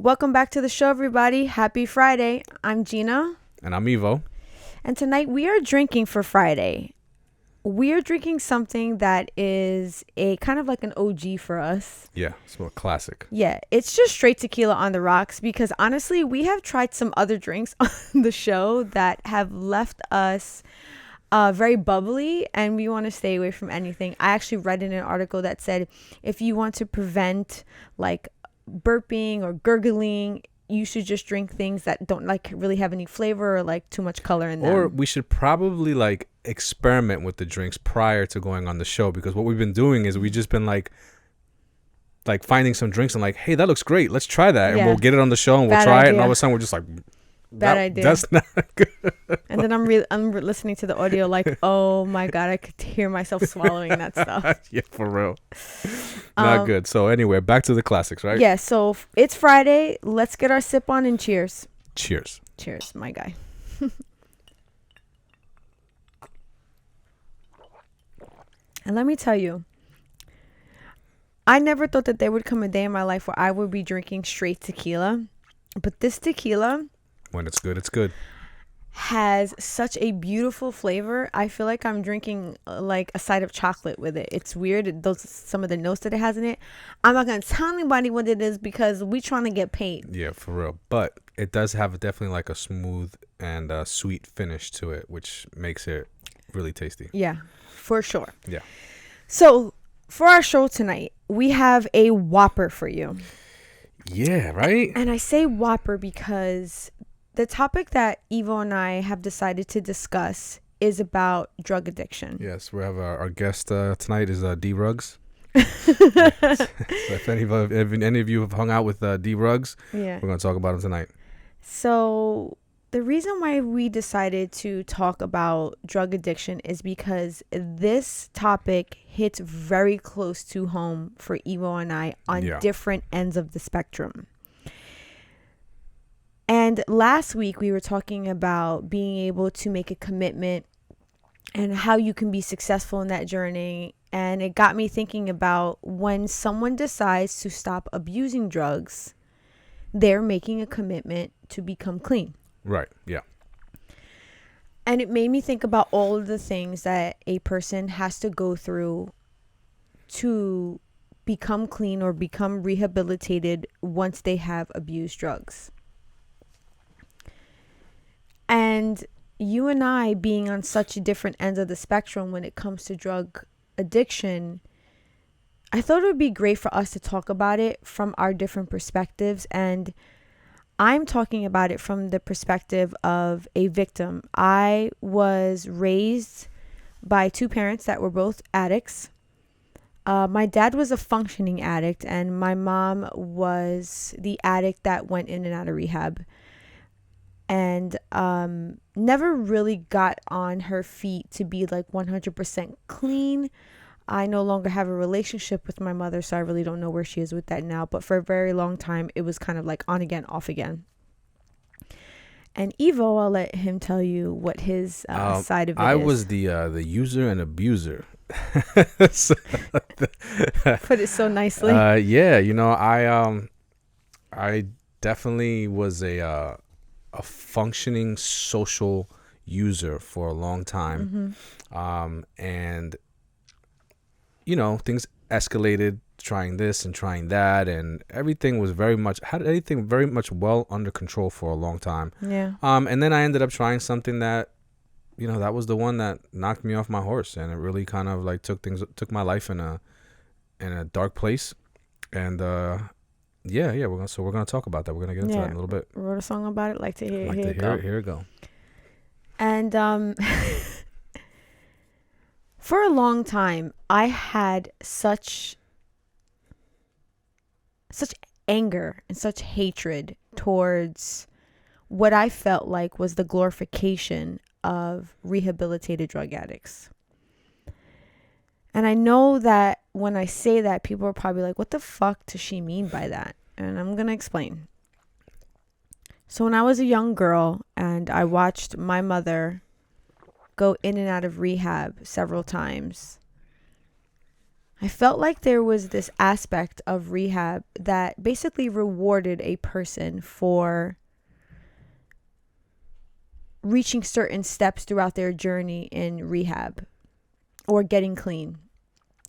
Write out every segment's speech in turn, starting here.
Welcome back to the show, everybody. Happy Friday. I'm Gina. And I'm Evo. And tonight we are drinking for Friday. We are drinking something that is a kind of like an OG for us. Yeah, it's a classic. Yeah, it's just straight tequila on the rocks because honestly, we have tried some other drinks on the show that have left us very bubbly, and we want to stay away from anything. I actually read in an article that said if you want to prevent like burping or gurgling, you should just drink things that don't like really have any flavor or like too much color in them. Or we should probably like experiment with the drinks prior to going on the show, because what we've been doing is we've just been like finding some drinks and like, hey, that looks great, let's try that. And we'll get it on the show and we'll try it, and all of a sudden we're just like, bad idea. That's not good. And then I'm listening to the audio like, oh my god, I could hear myself swallowing that stuff. Yeah, for real. Not good. So anyway, back to the classics, right? Yeah, so it's Friday. Let's get our sip on and cheers. Cheers. Cheers, my guy. And let me tell you, I never thought that there would come a day in my life where I would be drinking straight tequila. But this tequila, when it's good, it's good, has such a beautiful flavor. I feel like I'm drinking like a side of chocolate with it. It's weird, those some of the notes that it has in it. I'm not gonna tell anybody what it is because we trying to get paid. Yeah, for real. But it does have definitely like a smooth and sweet finish to it, which makes it really tasty. Yeah, for sure. Yeah. So for our show tonight, we have a Whopper for you. Yeah, right? And I say Whopper because the topic that Evo and I have decided to discuss is about drug addiction. Yes, we have our guest tonight is D Ruggs. So if any of you have hung out with D Ruggs, we're going to talk about him tonight. So the reason why we decided to talk about drug addiction is because this topic hits very close to home for Evo and I on different ends of the spectrum. And last week we were talking about being able to make a commitment and how you can be successful in that journey. And it got me thinking about when someone decides to stop abusing drugs, they're making a commitment to become clean. Right. Yeah. And it made me think about all of the things that a person has to go through to become clean or become rehabilitated once they have abused drugs. And you and I being on such different ends of the spectrum when it comes to drug addiction, I thought it would be great for us to talk about it from our different perspectives. And I'm talking about it from the perspective of a victim. I was raised by two parents that were both addicts. My dad was a functioning addict, and my mom was the addict that went in and out of rehab. And never really got on her feet to be like 100% clean. I no longer have a relationship with my mother, so I really don't know where she is with that now. But for a very long time, it was kind of like on again, off again. And Evo, I'll let him tell you what his side of it is. I was the user and abuser. Put it so nicely. Yeah, you know, I definitely was a functioning social user for a long time. And you know, things escalated, trying this and trying that, and everything was very much well under control for a long time. Yeah. And then I ended up trying something that, you know, that was the one that knocked me off my horse, and it really kind of like took my life in a dark place. And we're gonna talk about that. We're gonna get into that in a little bit. Wrote a song about it. Like to hear it. Here it go. And for a long time, I had such anger and such hatred towards what I felt like was the glorification of rehabilitated drug addicts. And I know that when I say that, people are probably like, what the fuck does she mean by that? And I'm going to explain. So when I was a young girl and I watched my mother go in and out of rehab several times, I felt like there was this aspect of rehab that basically rewarded a person for reaching certain steps throughout their journey in rehab or getting clean.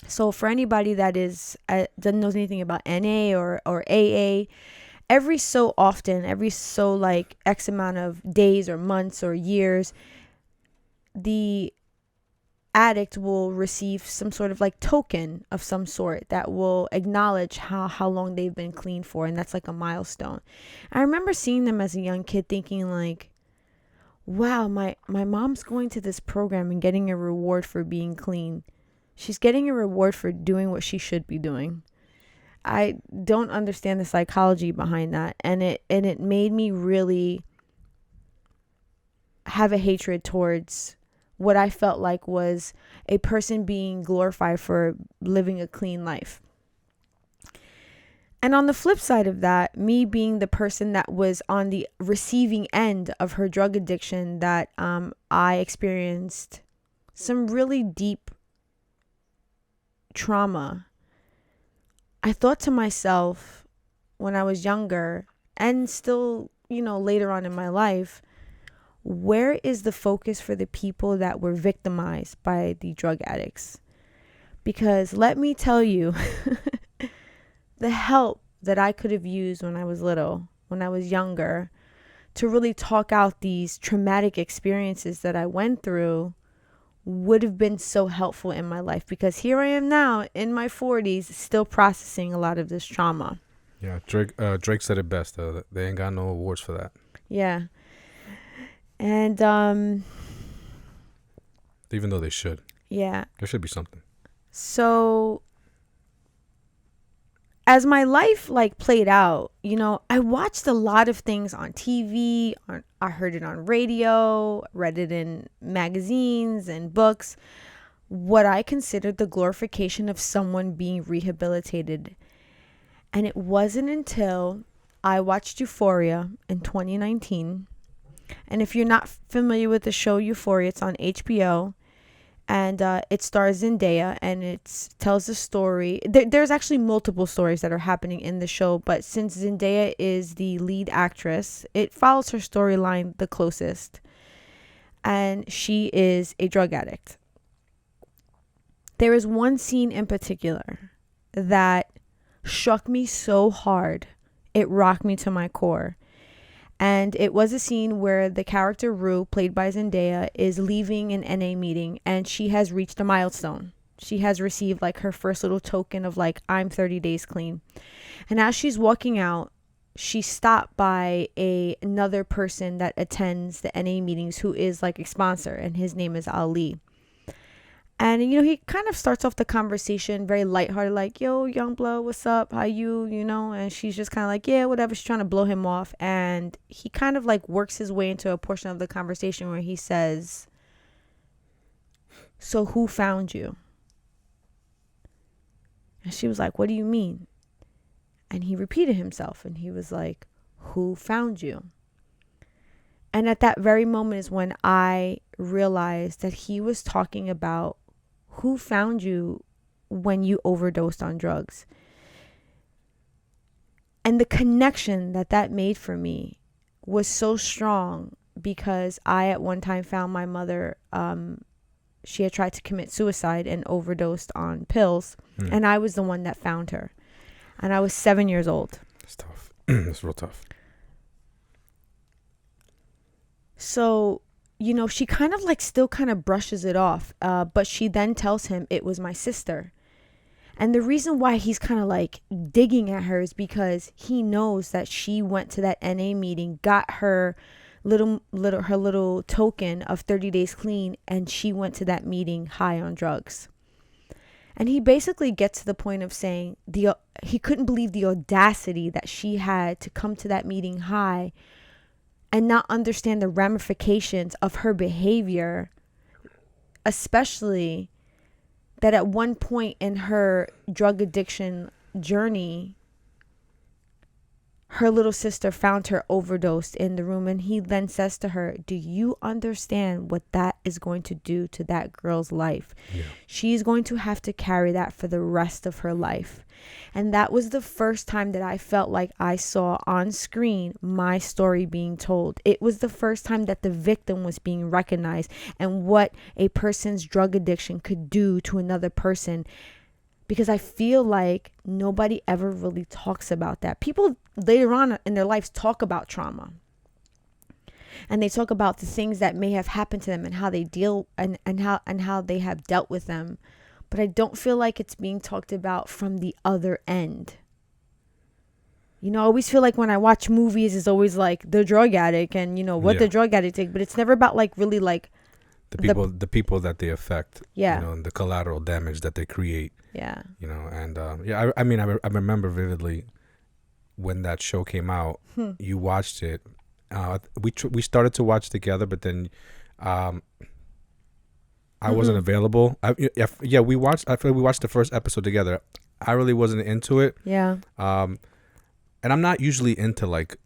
So for anybody that doesn't know anything about NA or AA, every so often, every so like X amount of days or months or years, the addict will receive some sort of like token of some sort that will acknowledge how long they've been clean for, and that's like a milestone. I remember seeing them as a young kid thinking like, wow, my mom's going to this program and getting a reward for being clean. She's getting a reward for doing what she should be doing. I don't understand the psychology behind that, and it made me really have a hatred towards what I felt like was a person being glorified for living a clean life. And on the flip side of that, me being the person that was on the receiving end of her drug addiction, that I experienced some really deep trauma. I thought to myself when I was younger and still, later on in my life, where is the focus for the people that were victimized by the drug addicts? Because let me tell you, the help that I could have used when I was little, when I was younger, to really talk out these traumatic experiences that I went through would have been so helpful in my life, because here I am now in my 40s still processing a lot of this trauma. Yeah, Drake said it best. They ain't got no awards for that. Yeah. And even though they should. Yeah. There should be something. So as my life played out, I watched a lot of things on TV, I heard it on radio, read it in magazines and books, what I considered the glorification of someone being rehabilitated. And it wasn't until I watched Euphoria in 2019. And if you're not familiar with the show Euphoria, it's on HBO. And it stars Zendaya, and it tells the story. There's actually multiple stories that are happening in the show, but since Zendaya is the lead actress, it follows her storyline the closest. And she is a drug addict. There is one scene in particular that shook me so hard, it rocked me to my core. And it was a scene where the character Rue, played by Zendaya, is leaving an NA meeting, and she has reached a milestone. She has received her first little token of I'm 30 days clean. And as she's walking out, she's stopped by another person that attends the NA meetings, who is a sponsor, and his name is Ali. And, he kind of starts off the conversation very lighthearted, yo, young blood, what's up? How you, And she's just kind of yeah, whatever. She's trying to blow him off. And he kind of works his way into a portion of the conversation where he says, so who found you? And she was like, what do you mean? And he repeated himself, and he was like, who found you? And at that very moment is when I realized that he was talking about who found you when you overdosed on drugs. And the connection that made for me was so strong, because I at one time found my mother, she had tried to commit suicide and overdosed on pills. And I was the one that found her. And I was 7 years old. It's tough. It's real tough. So, she kind of still kind of brushes it off. But she then tells him it was my sister. And the reason why he's kind of digging at her is because he knows that she went to that NA meeting, got her little token of 30 days clean, and she went to that meeting high on drugs. And he basically gets to the point of saying he couldn't believe the audacity that she had to come to that meeting high and not understand the ramifications of her behavior, especially that at one point in her drug addiction journey, her little sister found her overdosed in the room, and he then says to her, do you understand what that is going to do to that girl's life? Yeah. She's going to have to carry that for the rest of her life. And that was the first time that I felt like I saw on screen my story being told. It was the first time that the victim was being recognized, and what a person's drug addiction could do to another person. Because I feel like nobody ever really talks about that. People later on in their lives talk about trauma. And they talk about the things that may have happened to them and how they deal and how they have dealt with them. But I don't feel like it's being talked about from the other end. You know, I always feel like when I watch movies, it's always like the drug addict and, you know, what the drug addict did. But it's never about like really like the people that they affect. Yeah. You know, and the collateral damage that they create. Yeah. You know, and I mean, I remember vividly when that show came out. You watched it. We started to watch together, but then I wasn't available. We watched. I feel like we watched the first episode together. I really wasn't into it. Yeah. And I'm not usually into like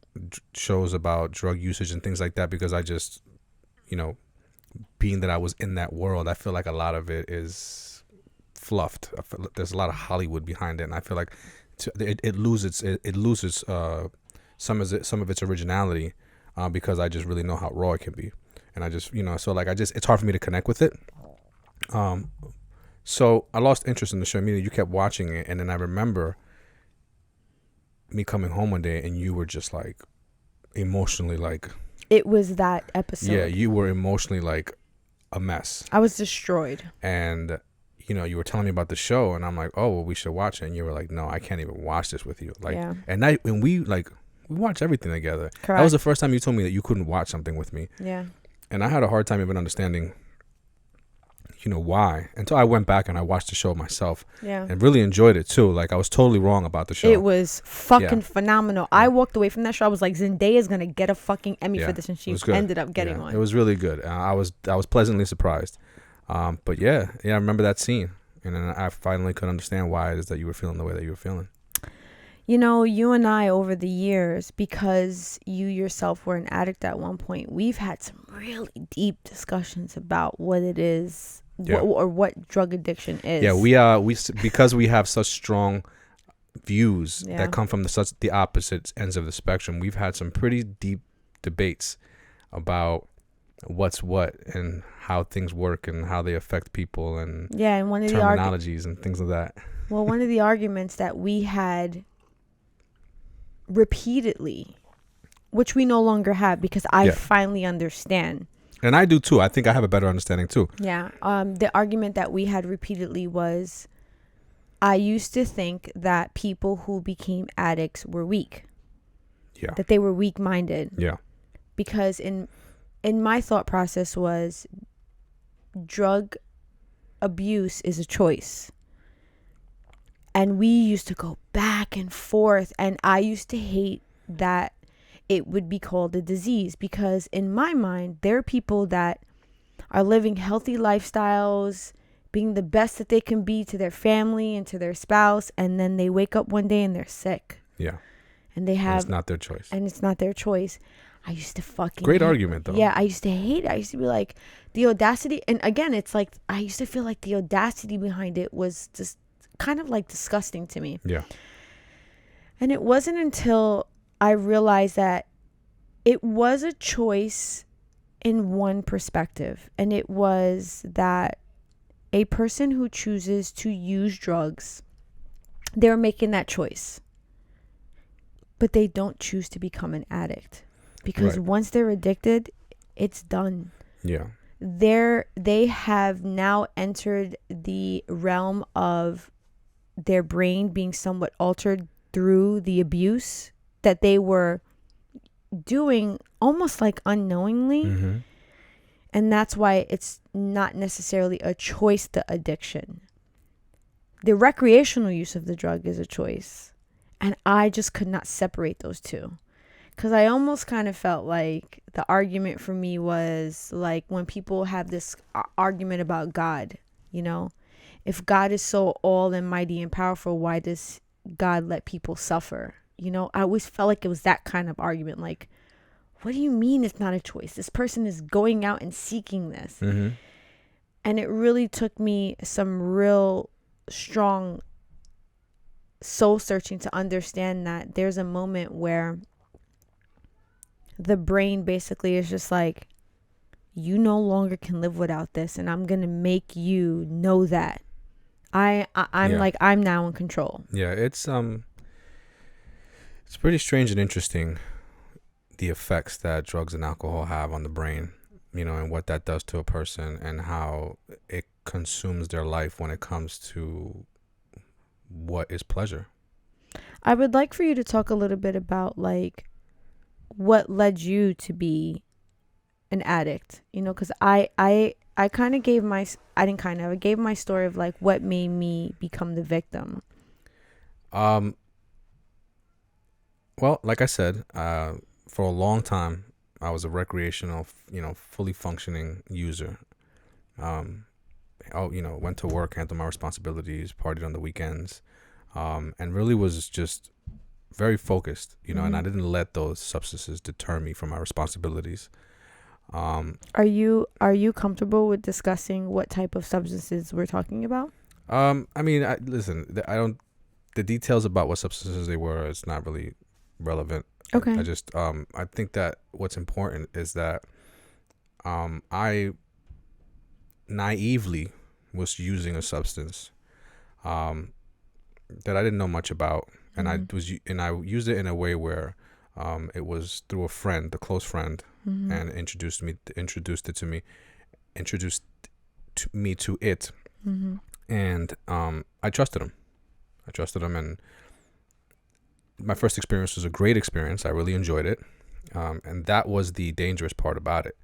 shows about drug usage and things like that, because I just, you know, being that I was in that world, I feel like a lot of it is fluffed. I feel like there's a lot of Hollywood behind it, and I feel like it loses some of its originality because I just really know how raw it can be, and I just, you know, so like it's hard for me to connect with it. So I lost interest in the show. I mean, you kept watching it, and then I remember me coming home one day, and you were just like emotionally like. It was that episode. Yeah, you were emotionally like a mess. I was destroyed. And you know, you were telling me about the show, and I'm like, oh, well, we should watch it. And you were like, no, I can't even watch this with you. Like, yeah. And we watch everything together. Correct. That was the first time you told me that you couldn't watch something with me. Yeah. And I had a hard time even understanding, you know, why, until I went back and I watched the show myself. Yeah. And really enjoyed it too. Like, I was totally wrong about the show. It was fucking phenomenal. Yeah. I walked away from that show. I was like, Zendaya's gonna get a fucking Emmy for this, and she ended up getting one. It was really good. I was pleasantly surprised. But yeah, I remember that scene, and then I finally could understand why it is that you were feeling the way that you were feeling. You know, you and I, over the years, because you yourself were an addict at one point, we've had some really deep discussions about what it is, what drug addiction is. Yeah, we because we have such strong views that come from the opposite ends of the spectrum. We've had some pretty deep debates about what's what and how things work and how they affect people, and and one of terminologies and things like that. Well, one of the arguments that we had repeatedly, which we no longer have because I finally understand. And I do too. I think I have a better understanding too. Yeah. The argument that we had repeatedly was, I used to think that people who became addicts were weak. Yeah. That they were weak-minded. Yeah. Because in my thought process was, drug abuse is a choice. And we used to go back and forth, and I used to hate that it would be called a disease, because in my mind, there are people that are living healthy lifestyles, being the best that they can be to their family and to their spouse, and then they wake up one day and they're sick. Yeah. And they have... it's not their choice. And it's not their choice. I used to fucking... Great argument, though. Yeah, I used to hate it. I used to be like, the audacity... And again, it's like, I used to feel like the audacity behind it was just kind of like disgusting to me. Yeah. And it wasn't until I realized that it was a choice in one perspective, and it was that a person who chooses to use drugs, they're making that choice, but they don't choose to become an addict, because once they're addicted, it's done. Yeah. They have now entered the realm of their brain being somewhat altered through the abuse that they were doing almost like unknowingly. Mm-hmm. And that's why it's not necessarily a choice, the addiction. The recreational use of the drug is a choice. And I just could not separate those two. Because I almost kind of felt like the argument for me was like when people have this argument about God, you know, if God is so all and mighty and powerful, why does God let people suffer? You know, I always felt like it was that kind of argument. Like, what do you mean it's not a choice? This person is going out and seeking this. Mm-hmm. And it really took me some real strong soul searching to understand that there's a moment where the brain basically is just like, you no longer can live without this, and I'm going to make you know that. I'm like, I'm now in control. Yeah, it's pretty strange and interesting, the effects that drugs and alcohol have on the brain, you know, and what that does to a person and how it consumes their life when it comes to what is pleasure. I would like for you to talk a little bit about like what led you to be an addict, you know, because I kind of gave my, I gave my story of like what made me become the victim. Well, like I said, for a long time, I was a recreational, you know, fully functioning user. You know, went to work, handled my responsibilities, partied on the weekends, and really was just very focused, you know, and I didn't let those substances deter me from my responsibilities. Are you comfortable with discussing what type of substances we're talking about? I mean, the details about what substances they were, it's not really relevant. Okay. I just, I think that what's important is that, I naively was using a substance, that I didn't know much about. And I used it in a way where, it was through a friend, a close friend, and introduced me to it. And I trusted him. And my first experience was a great experience. I really enjoyed it. And that was the dangerous part about it.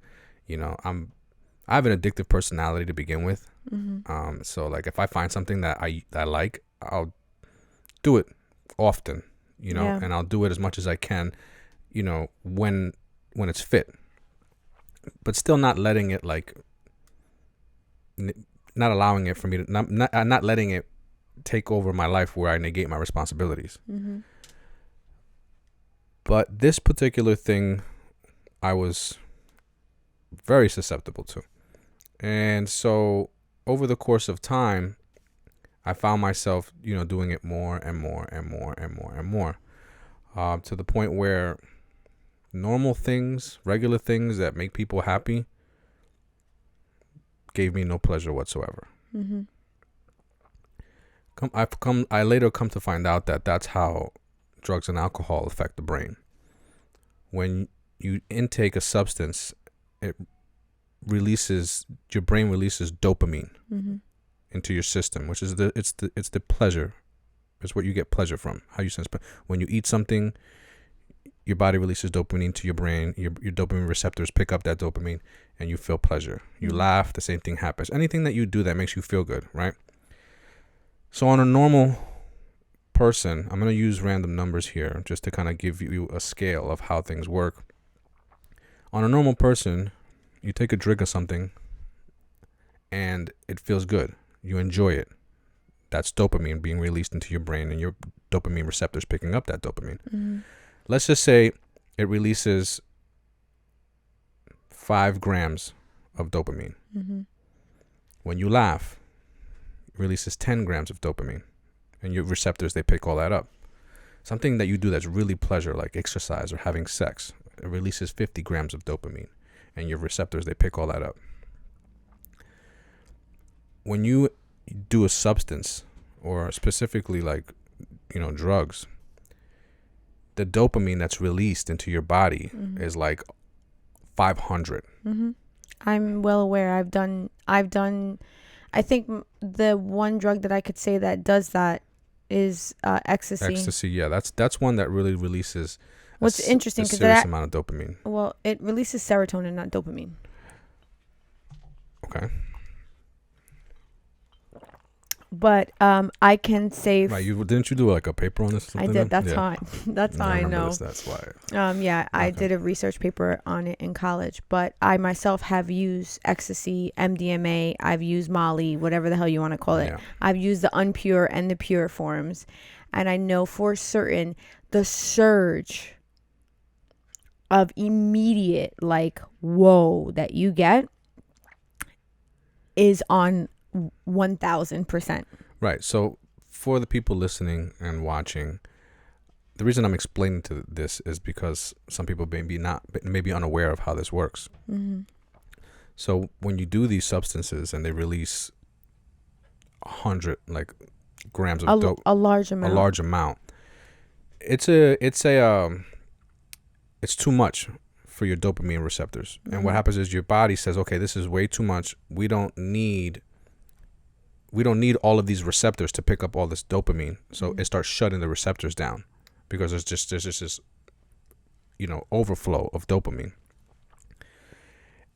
You know, I have an addictive personality to begin with. So like if I find something that I like, I'll do it often, you know, and I'll do it as much as I can, you know, when it's fit, but still not letting it like, not allowing it for me to, not letting it take over my life where I negate my responsibilities. But this particular thing, I was very susceptible to. And so over the course of time, I found myself, you know, doing it more and more and more and more and more, to the point where normal things, regular things that make people happy, gave me no pleasure whatsoever. I later come to find out that that's how drugs and alcohol affect the brain. When you intake a substance, your brain releases dopamine into your system, which is it's the pleasure. It's what you get pleasure from. How you sense. When you eat something, your body releases dopamine to your brain. Your dopamine receptors pick up that dopamine, and you feel pleasure. You laugh, the same thing happens. Anything that you do that makes you feel good, right? So on a normal person, I'm going to use random numbers here just to kind of give you a scale of how things work. On a normal person, you take a drink of something and it feels good. You enjoy it. That's dopamine being released into your brain, and your dopamine receptors picking up that dopamine. Let's just say it releases 5 grams of dopamine. When you laugh, it releases 10 grams of dopamine, and your receptors, they pick all that up. Something that you do that's really pleasure, like exercise or having sex, it releases 50 grams of dopamine, and your receptors, they pick all that up. When you do a substance, or specifically like, you know, drugs, the dopamine that's released into your body is like 500. I'm well aware. I've done, I think the one drug that I could say that does that is ecstasy. Ecstasy, yeah. That's one that really releases What's interesting, a because serious amount of dopamine. Well, it releases serotonin, not dopamine. Okay. But I can say, Right, didn't you do like a paper on this? I did. That's how I know. That's why. I did a research paper on it in college. But I myself have used ecstasy, MDMA. I've used Molly, whatever the hell you want to call it. Yeah. I've used the unpure and the pure forms, and I know for certain the surge of immediate, like, whoa, that you get is on 1000%. Right. So for the people listening and watching, the reason I'm explaining to this is because some people may be unaware of how this works. Mm-hmm. So when you do these substances and they release 100 like grams of dope, a large amount, it's too much for your dopamine receptors. Mm-hmm. And what happens is your body says, okay, this is way too much. We don't need all of these receptors to pick up all this dopamine. So Mm-hmm. it starts shutting the receptors down because there's just this, overflow of dopamine.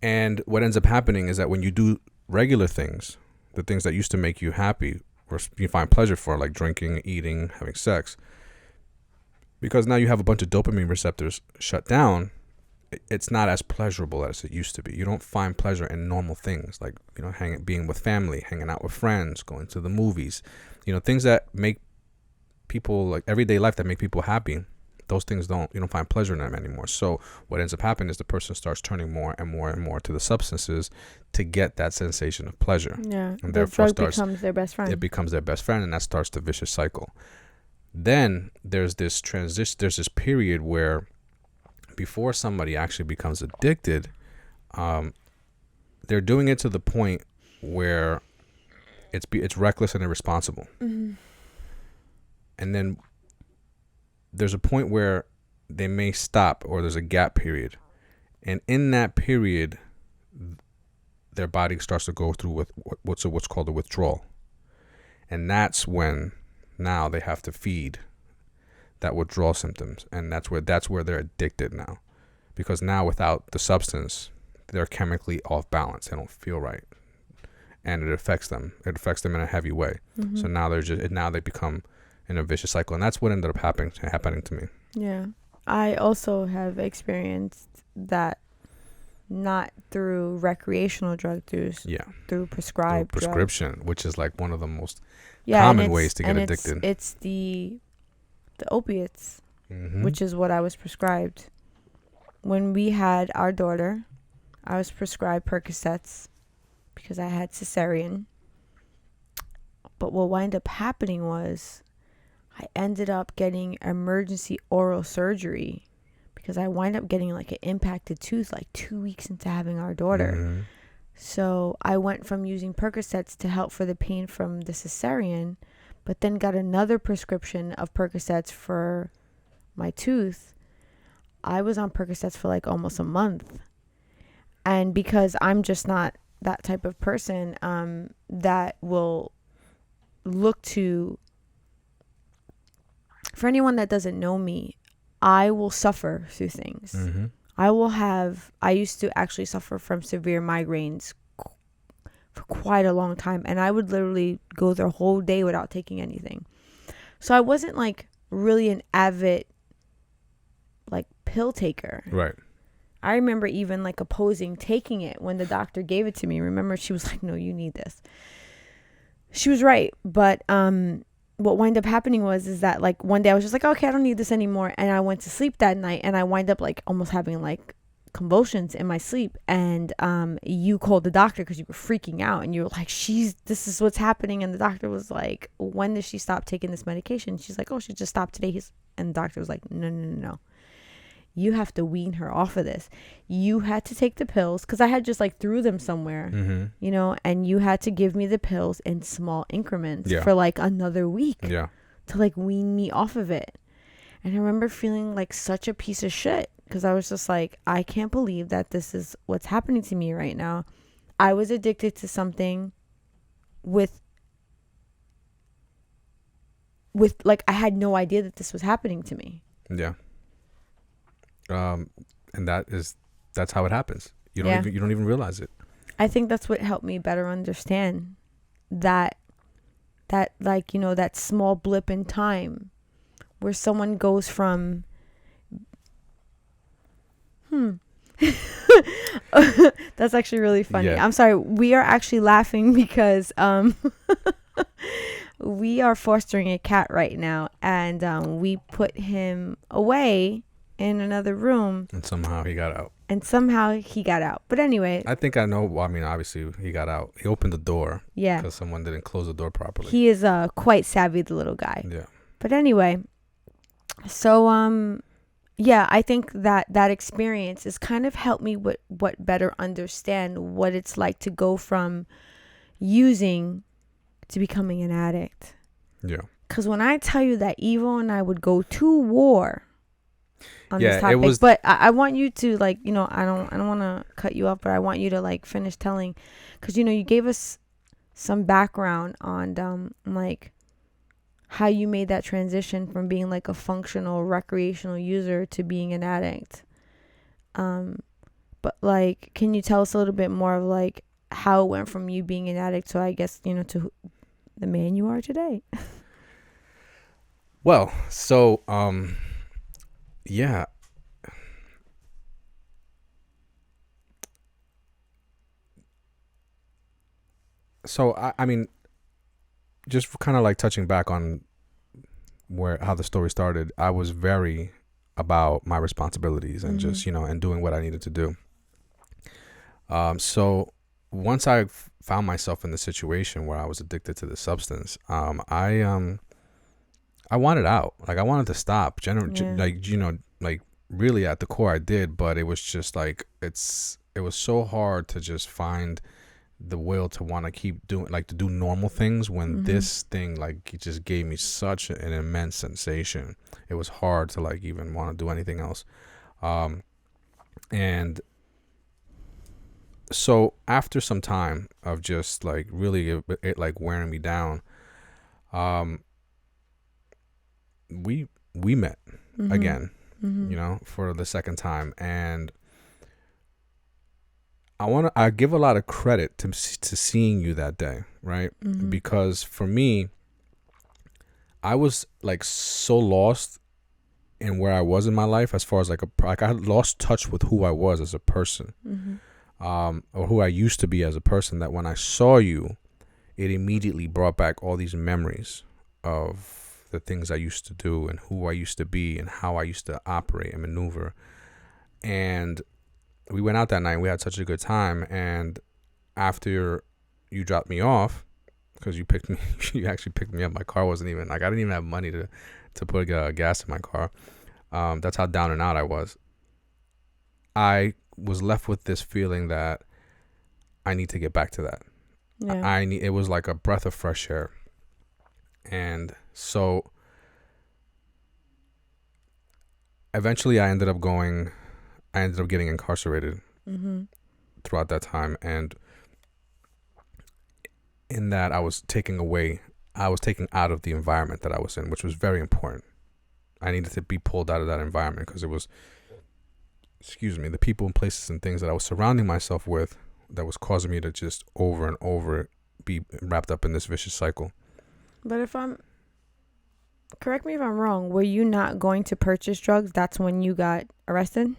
And what ends up happening is that when you do regular things, the things that used to make you happy or you find pleasure for, like drinking, eating, having sex, because now you have a bunch of dopamine receptors shut down, it's not as pleasurable as it used to be. You don't find pleasure in normal things like, being with family, hanging out with friends, going to the movies, things that make people, like everyday life that make people happy. Those things you don't find pleasure in them anymore. So what ends up happening is the person starts turning more and more and more to the substances to get that sensation of pleasure. Yeah. And the therefore drug becomes their best friend. It becomes their best friend, and that starts the vicious cycle. Then there's this period where before somebody actually becomes addicted, they're doing it to the point where it's reckless and irresponsible. Mm-hmm. And then there's a point where they may stop, or there's a gap period. And in that period, their body starts to go through with what's called a withdrawal. And that's when now they have to feed that withdrawal symptoms. And that's where they're addicted now. Because now without the substance, they're chemically off balance. They don't feel right. And it affects them. It affects them in a heavy way. Mm-hmm. So now they become in a vicious cycle. And that's what ended up happening to me. Yeah. I also have experienced that, not through recreational drug use, through prescribed prescription, drugs. which is like one of the most common ways to get addicted. It's the opiates, mm-hmm. which is what I was prescribed. When we had our daughter, I was prescribed Percocets because I had cesarean. But what wound up happening was I ended up getting emergency oral surgery because I wind up getting like an impacted tooth like 2 weeks into having our daughter. Mm-hmm. So I went from using Percocets to help for the pain from the cesarean, but then got another prescription of Percocets for my tooth. I was on Percocets for like almost a month. And because I'm just not that type of person that will look to, for anyone that doesn't know me, I will suffer through things. Mm-hmm. I used to actually suffer from severe migraines for quite a long time. And I would literally go the whole day without taking anything. So I wasn't like really an avid like pill taker. Right. I remember even like opposing taking it when the doctor gave it to me. Remember, she was like, no, you need this. She was right. But what wound up happening is that like one day I was just like, okay, I don't need this anymore. And I went to sleep that night and I wind up like almost having like convulsions in my sleep. And you called the doctor because you were freaking out and you were like, this is what's happening. And the doctor was like, when does she stop taking this medication? She's like, oh, she just stopped today. And the doctor was like, no. You have to wean her off of this. You had to take the pills because I had just like threw them somewhere, mm-hmm. And you had to give me the pills in small increments Yeah. for like another week Yeah. to like wean me off of it. And I remember feeling like such a piece of shit because I was just like, I can't believe that this is what's happening to me right now. I was addicted to something with like, I had no idea that this was happening to me. Yeah. And that's how it happens. You don't even realize it. I think that's what helped me better understand that like, that small blip in time where someone goes from that's actually really funny. Yeah. I'm sorry. We are actually laughing because we are fostering a cat right now, and we put him away in another room, And somehow he got out. But anyway, I think I know. Well, I mean, obviously he got out. He opened the door. Yeah. Because someone didn't close the door properly. He is quite savvy, the little guy. Yeah. But anyway, so yeah, I think that experience has kind of helped me what better understand what it's like to go from using to becoming an addict. Yeah. Because when I tell you that Evo and I would go to war on Yeah, this topic, it was- but I want you to, like, you know, I don't want to cut you off, but I want you to, like, finish telling, because, you know, you gave us some background on like how you made that transition from being like a functional recreational user to being an addict. But like, can you tell us a little bit more of like how it went from you being an addict to, I guess, you know, to the man you are today? Well, so yeah. So I mean, just kind of like touching back on how the story started, I was very about my responsibilities and just, you know, and doing what I needed to do. So once I found myself in the situation where I was addicted to the substance, I wanted out. Like, I wanted to stop. Like, you know, like really at the core I did, but it was just like it was so hard to just find the will to want to keep doing, like, to do normal things when this thing, like, it just gave me such an immense sensation. It was hard to like even want to do anything else. And so after some time of just like really it like wearing me down, we met again, you know, for the second time. And I give a lot of credit to seeing you that day, right? Because for me, I was like so lost in where I was in my life, as far as like I had lost touch with who I was as a person, or who I used to be as a person, that when I saw you, it immediately brought back all these memories of the things I used to do and who I used to be and how I used to operate and maneuver. And we went out that night. We had such a good time. And after you dropped me off, because you actually picked me up. My car wasn't even, like, I didn't even have money to put gas in my car. That's how down and out I was. I was left with this feeling that I need to get back to that. Yeah. It was like a breath of fresh air. And so eventually I ended up getting incarcerated throughout that time. And in that, I was taken out of the environment that I was in, which was very important. I needed to be pulled out of that environment because it was, the people and places and things that I was surrounding myself with that was causing me to just over and over be wrapped up in this vicious cycle. But correct me if I'm wrong, were you not going to purchase drugs? That's when you got arrested?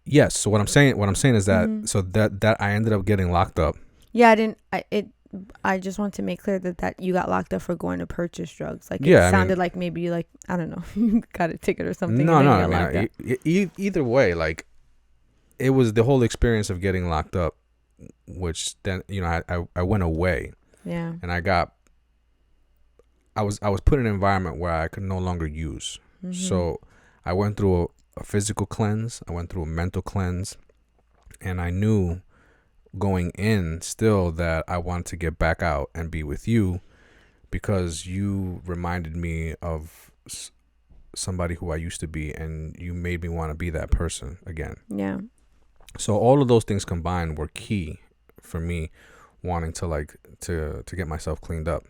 Yes. So what I'm saying is that so that I ended up getting locked up. Yeah, I just want to make clear that you got locked up for going to purchase drugs. Like, it sounded like maybe you, like, I don't know, you got a ticket or something. No. I mean, either way, like, it was the whole experience of getting locked up, which then, you know, I went away. Yeah. And I was put in an environment where I could no longer use. So I went through a physical cleanse. I went through a mental cleanse. And I knew going in still that I wanted to get back out and be with you, because you reminded me of somebody who I used to be, and you made me want to be that person again. Yeah. So all of those things combined were key for me wanting to, like, to get myself cleaned up.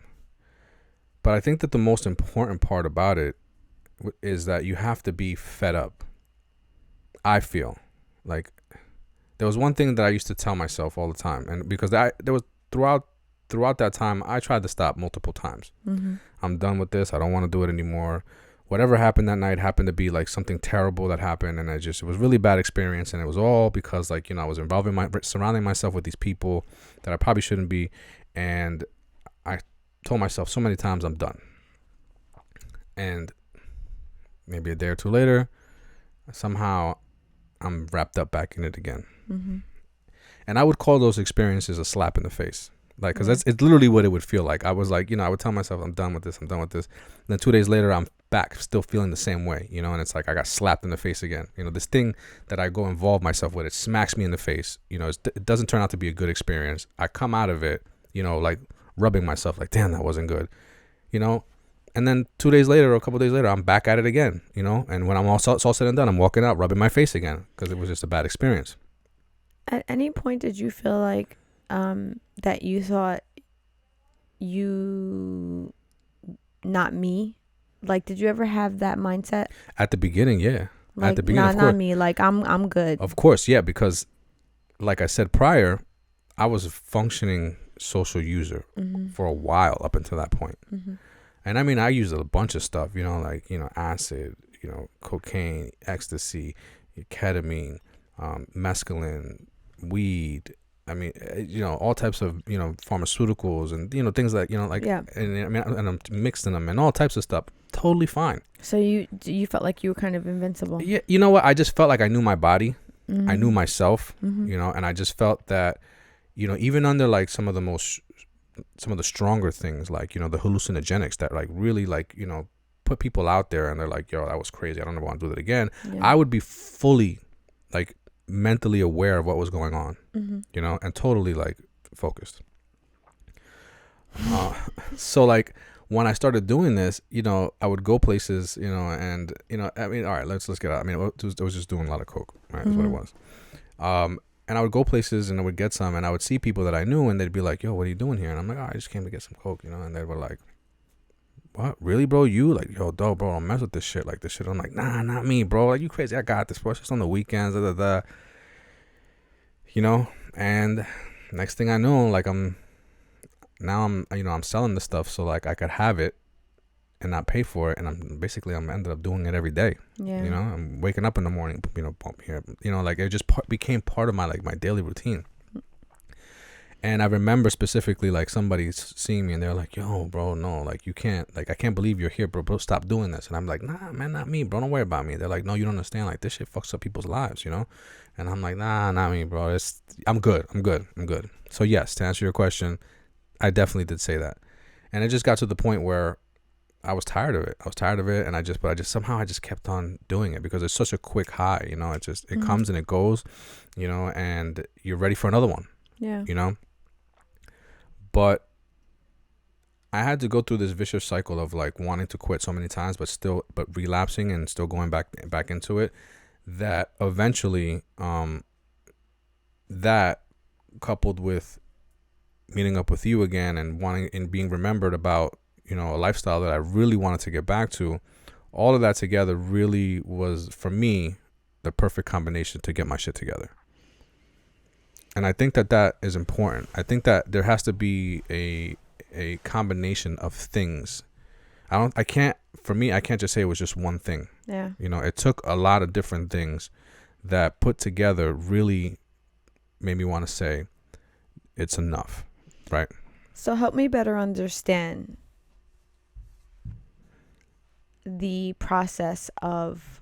But I think that the most important part about it is that you have to be fed up. I feel like there was one thing that I used to tell myself all the time, and because there was throughout that time, I tried to stop multiple times. I'm done with this. I don't want to do it anymore. Whatever happened that night happened to be like something terrible that happened, and it was really bad experience, and it was all because, like, you know, I was surrounding myself with these people that I probably shouldn't be, And I told myself so many times I'm done. And maybe a day or two later, somehow I'm wrapped up back in it again. Mm-hmm. And I would call those experiences a slap in the face. Like, because it's literally what it would feel like. I was like, I would tell myself, I'm done with this. And then 2 days later, I'm back still feeling the same way, and it's like I got slapped in the face again. This thing that I go involve myself with, it smacks me in the face. It doesn't turn out to be a good experience. I come out of it, like rubbing myself like, damn, that wasn't good, and then 2 days later or a couple days later, I'm back at it again, and when it's all said and done, I'm walking out rubbing my face again because it was just a bad experience. At any point did you feel like that you thought you not me? Like, did you ever have that mindset? At the beginning, yeah. Like, at the beginning, of course. Not me. Like, I'm good. Of course, yeah, because like I said prior, I was a functioning social user for a while up until that point. And I mean, I used a bunch of stuff, like, acid, cocaine, ecstasy, ketamine, mescaline, weed. I mean, all types of, pharmaceuticals and, things that, like, yeah. And I mean, and I'm mixing them and all types of stuff. Totally fine. So you felt like you were kind of invincible. Yeah. You know what? I just felt like I knew my body. I knew myself, and I just felt that, even under like some of the stronger things, like, the hallucinogenics that like really like, put people out there and they're like, yo, that was crazy. I don't ever want to do that again. Yeah. I would be fully like mentally aware of what was going on, and totally like focused. So like when I started doing this, I would go places, and I mean, all right, let's get out. I mean, I was just doing a lot of coke, right? That's what it was. And I would go places and I would get some, and I would see people that I knew, and they'd be like, yo, what are you doing here? And I'm like, oh, I just came to get some coke, and they were like, what, really, bro? You like, yo, bro, don't mess with this shit. Like this shit. I'm like, nah, not me, bro. Like, you crazy? I got this, bro. It's just on the weekends, And next thing I know, like I'm selling the stuff so like I could have it and not pay for it, and I'm ended up doing it every day. Yeah. I'm waking up in the morning, pump here, like it just became part of my like my daily routine. And I remember specifically like somebody seeing me and they're like, yo, bro, no, like you can't, like I can't believe you're here, bro, stop doing this. And I'm like, nah, man, not me, bro, don't worry about me. They're like, no, you don't understand, like this shit fucks up people's lives, And I'm like, nah, not me, bro. I'm good. So yes, to answer your question, I definitely did say that. And it just got to the point where I was tired of it. And I just somehow kept on doing it because it's such a quick high, it comes and it goes, and you're ready for another one. Yeah. But I had to go through this vicious cycle of like wanting to quit so many times, but relapsing and still going back into it, that eventually, that coupled with meeting up with you again and wanting and being remembered about, a lifestyle that I really wanted to get back to, all of that together really was, for me, the perfect combination to get my shit together. And I think that is important. I think that there has to be a combination of things. I can't just say it was just one thing. Yeah. It took a lot of different things that put together really made me want to say it's enough, right? So help me better understand the process of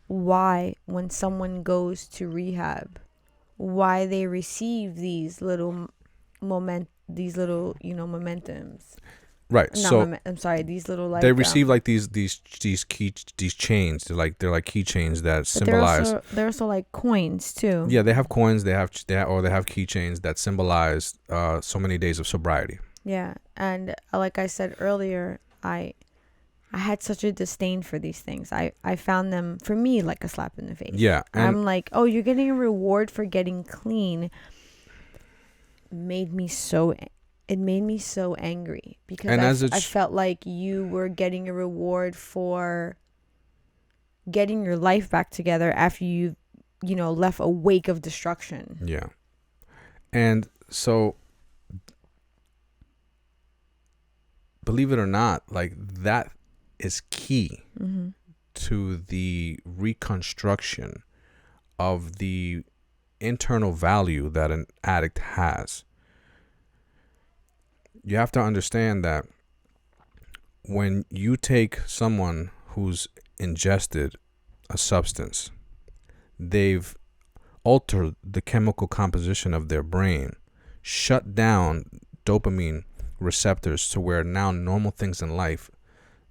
why when someone goes to rehab, why they receive these little momentums. Right. These little like they receive like these chains. They're like key chains that symbolize. They're also like coins too. Yeah, they have coins. They have key chains that symbolize so many days of sobriety. Yeah, and like I said earlier, I had such a disdain for these things. I found them, for me, like a slap in the face. Yeah. I'm like, oh, you're getting a reward for getting clean. It made me so angry because I felt like you were getting a reward for getting your life back together after you left a wake of destruction. Yeah. And so, believe it or not, like that is key to the reconstruction of the internal value that an addict has. you have to understand that when you take someone who's ingested a substance, they've altered the chemical composition of their brain, shut down dopamine receptors to where now normal things in life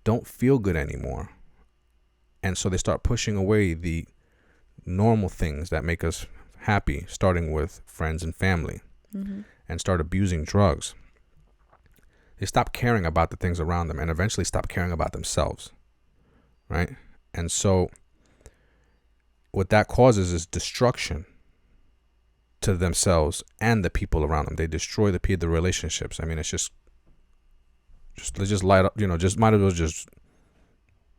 don't feel good anymore. And so they start pushing away the normal things that make us happy, starting with friends and family, and start abusing drugs. They stop caring about the things around them and eventually stop caring about themselves, right? And so what that causes is destruction to themselves and the people around them. They destroy the relationships. I mean, it's just let's just light up, just might as well just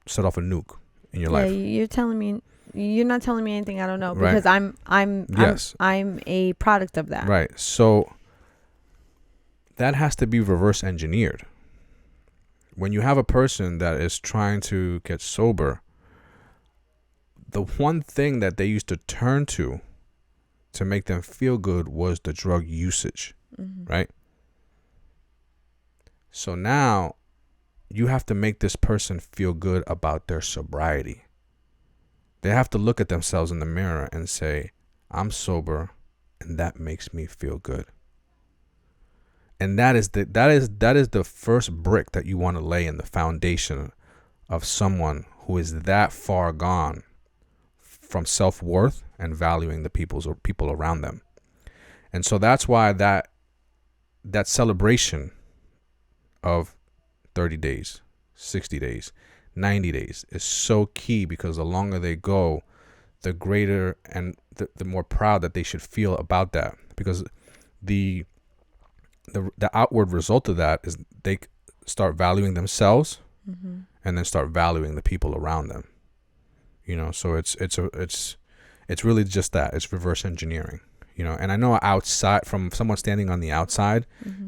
set off a nuke in your life. You're telling me, you're not telling me anything I don't know, Right. because I'm a product of that. Right. So that has to be reverse engineered. When you have a person that is trying to get sober, the one thing that they used to turn to make them feel good was the drug usage, right? So now you have to make this person feel good about their sobriety. They have to look at themselves in the mirror and say, I'm sober and that makes me feel good. And that is the first brick that you want to lay in the foundation of someone who is that far gone from self-worth and valuing the people around them. And so that's why that celebration of 30 days, 60 days, 90 days is so key, because the longer they go, the greater and the more proud that they should feel about that, because the outward result of that is they start valuing themselves and then start valuing the people around them. So it's really just that. It's reverse engineering, and I know outside, from someone standing on the outside,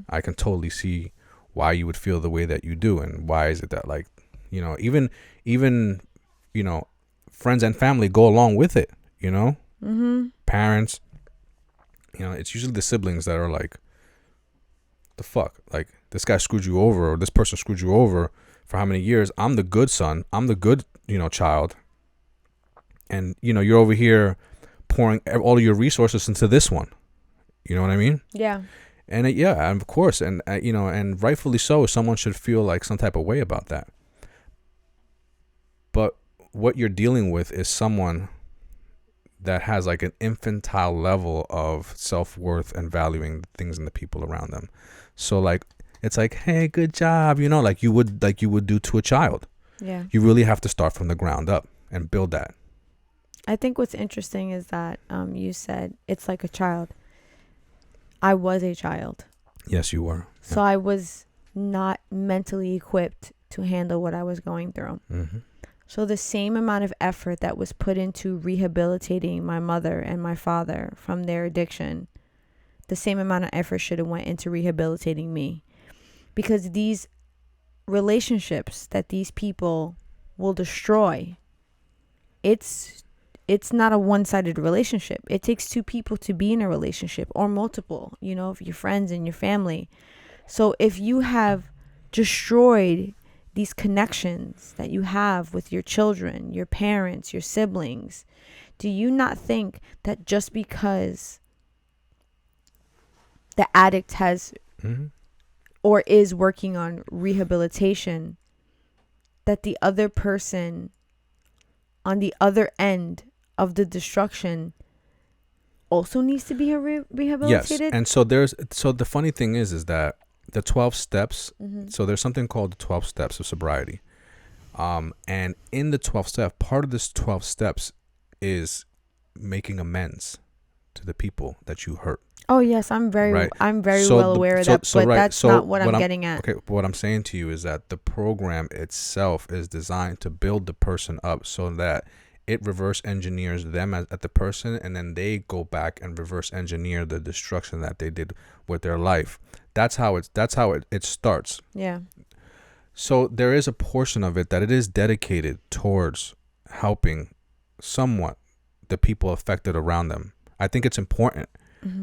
I can totally see why you would feel the way that you do. And why is it that, like, even friends and family go along with it, parents, it's usually the siblings that are like, the fuck, like, this guy screwed you over, or this person screwed you over for how many years? I'm the good son, I'm the good child, and you're over here pouring all of your resources into this one. You know what I mean? Yeah. And and of course, and and rightfully so, someone should feel like some type of way about that. But what you're dealing with is someone that has like an infantile level of self-worth and valuing things and the people around them. So like, it's like, hey, good job, like you would do to a child. Yeah. You really have to start from the ground up and build that. I think what's interesting is that you said it's like a child. I was a child. Yes, you were. So I was not mentally equipped to handle what I was going through. So the same amount of effort that was put into rehabilitating my mother and my father from their addiction, the same amount of effort should have went into rehabilitating me. Because these relationships that these people will destroy, it's not a one-sided relationship. It takes two people to be in a relationship, or multiple, if your friends and your family. So if you have destroyed these connections that you have with your children, your parents, your siblings, do you not think that just because the addict has or is working on rehabilitation, that the other person on the other end of the destruction also needs to be rehabilitated? Yes. And so the funny thing is that the 12 steps, so there's something called the 12 steps of sobriety. And in the 12 steps, part of this 12 steps is making amends to the people that you hurt. Oh yes, I'm very well aware of that, but that's not what I'm getting at. Okay, what I'm saying to you is that the program itself is designed to build the person up so that it reverse engineers them at the person, and then they go back and reverse engineer the destruction that they did with their life. That's how it starts. Yeah. So there is a portion of it that it is dedicated towards helping somewhat the people affected around them. I think it's important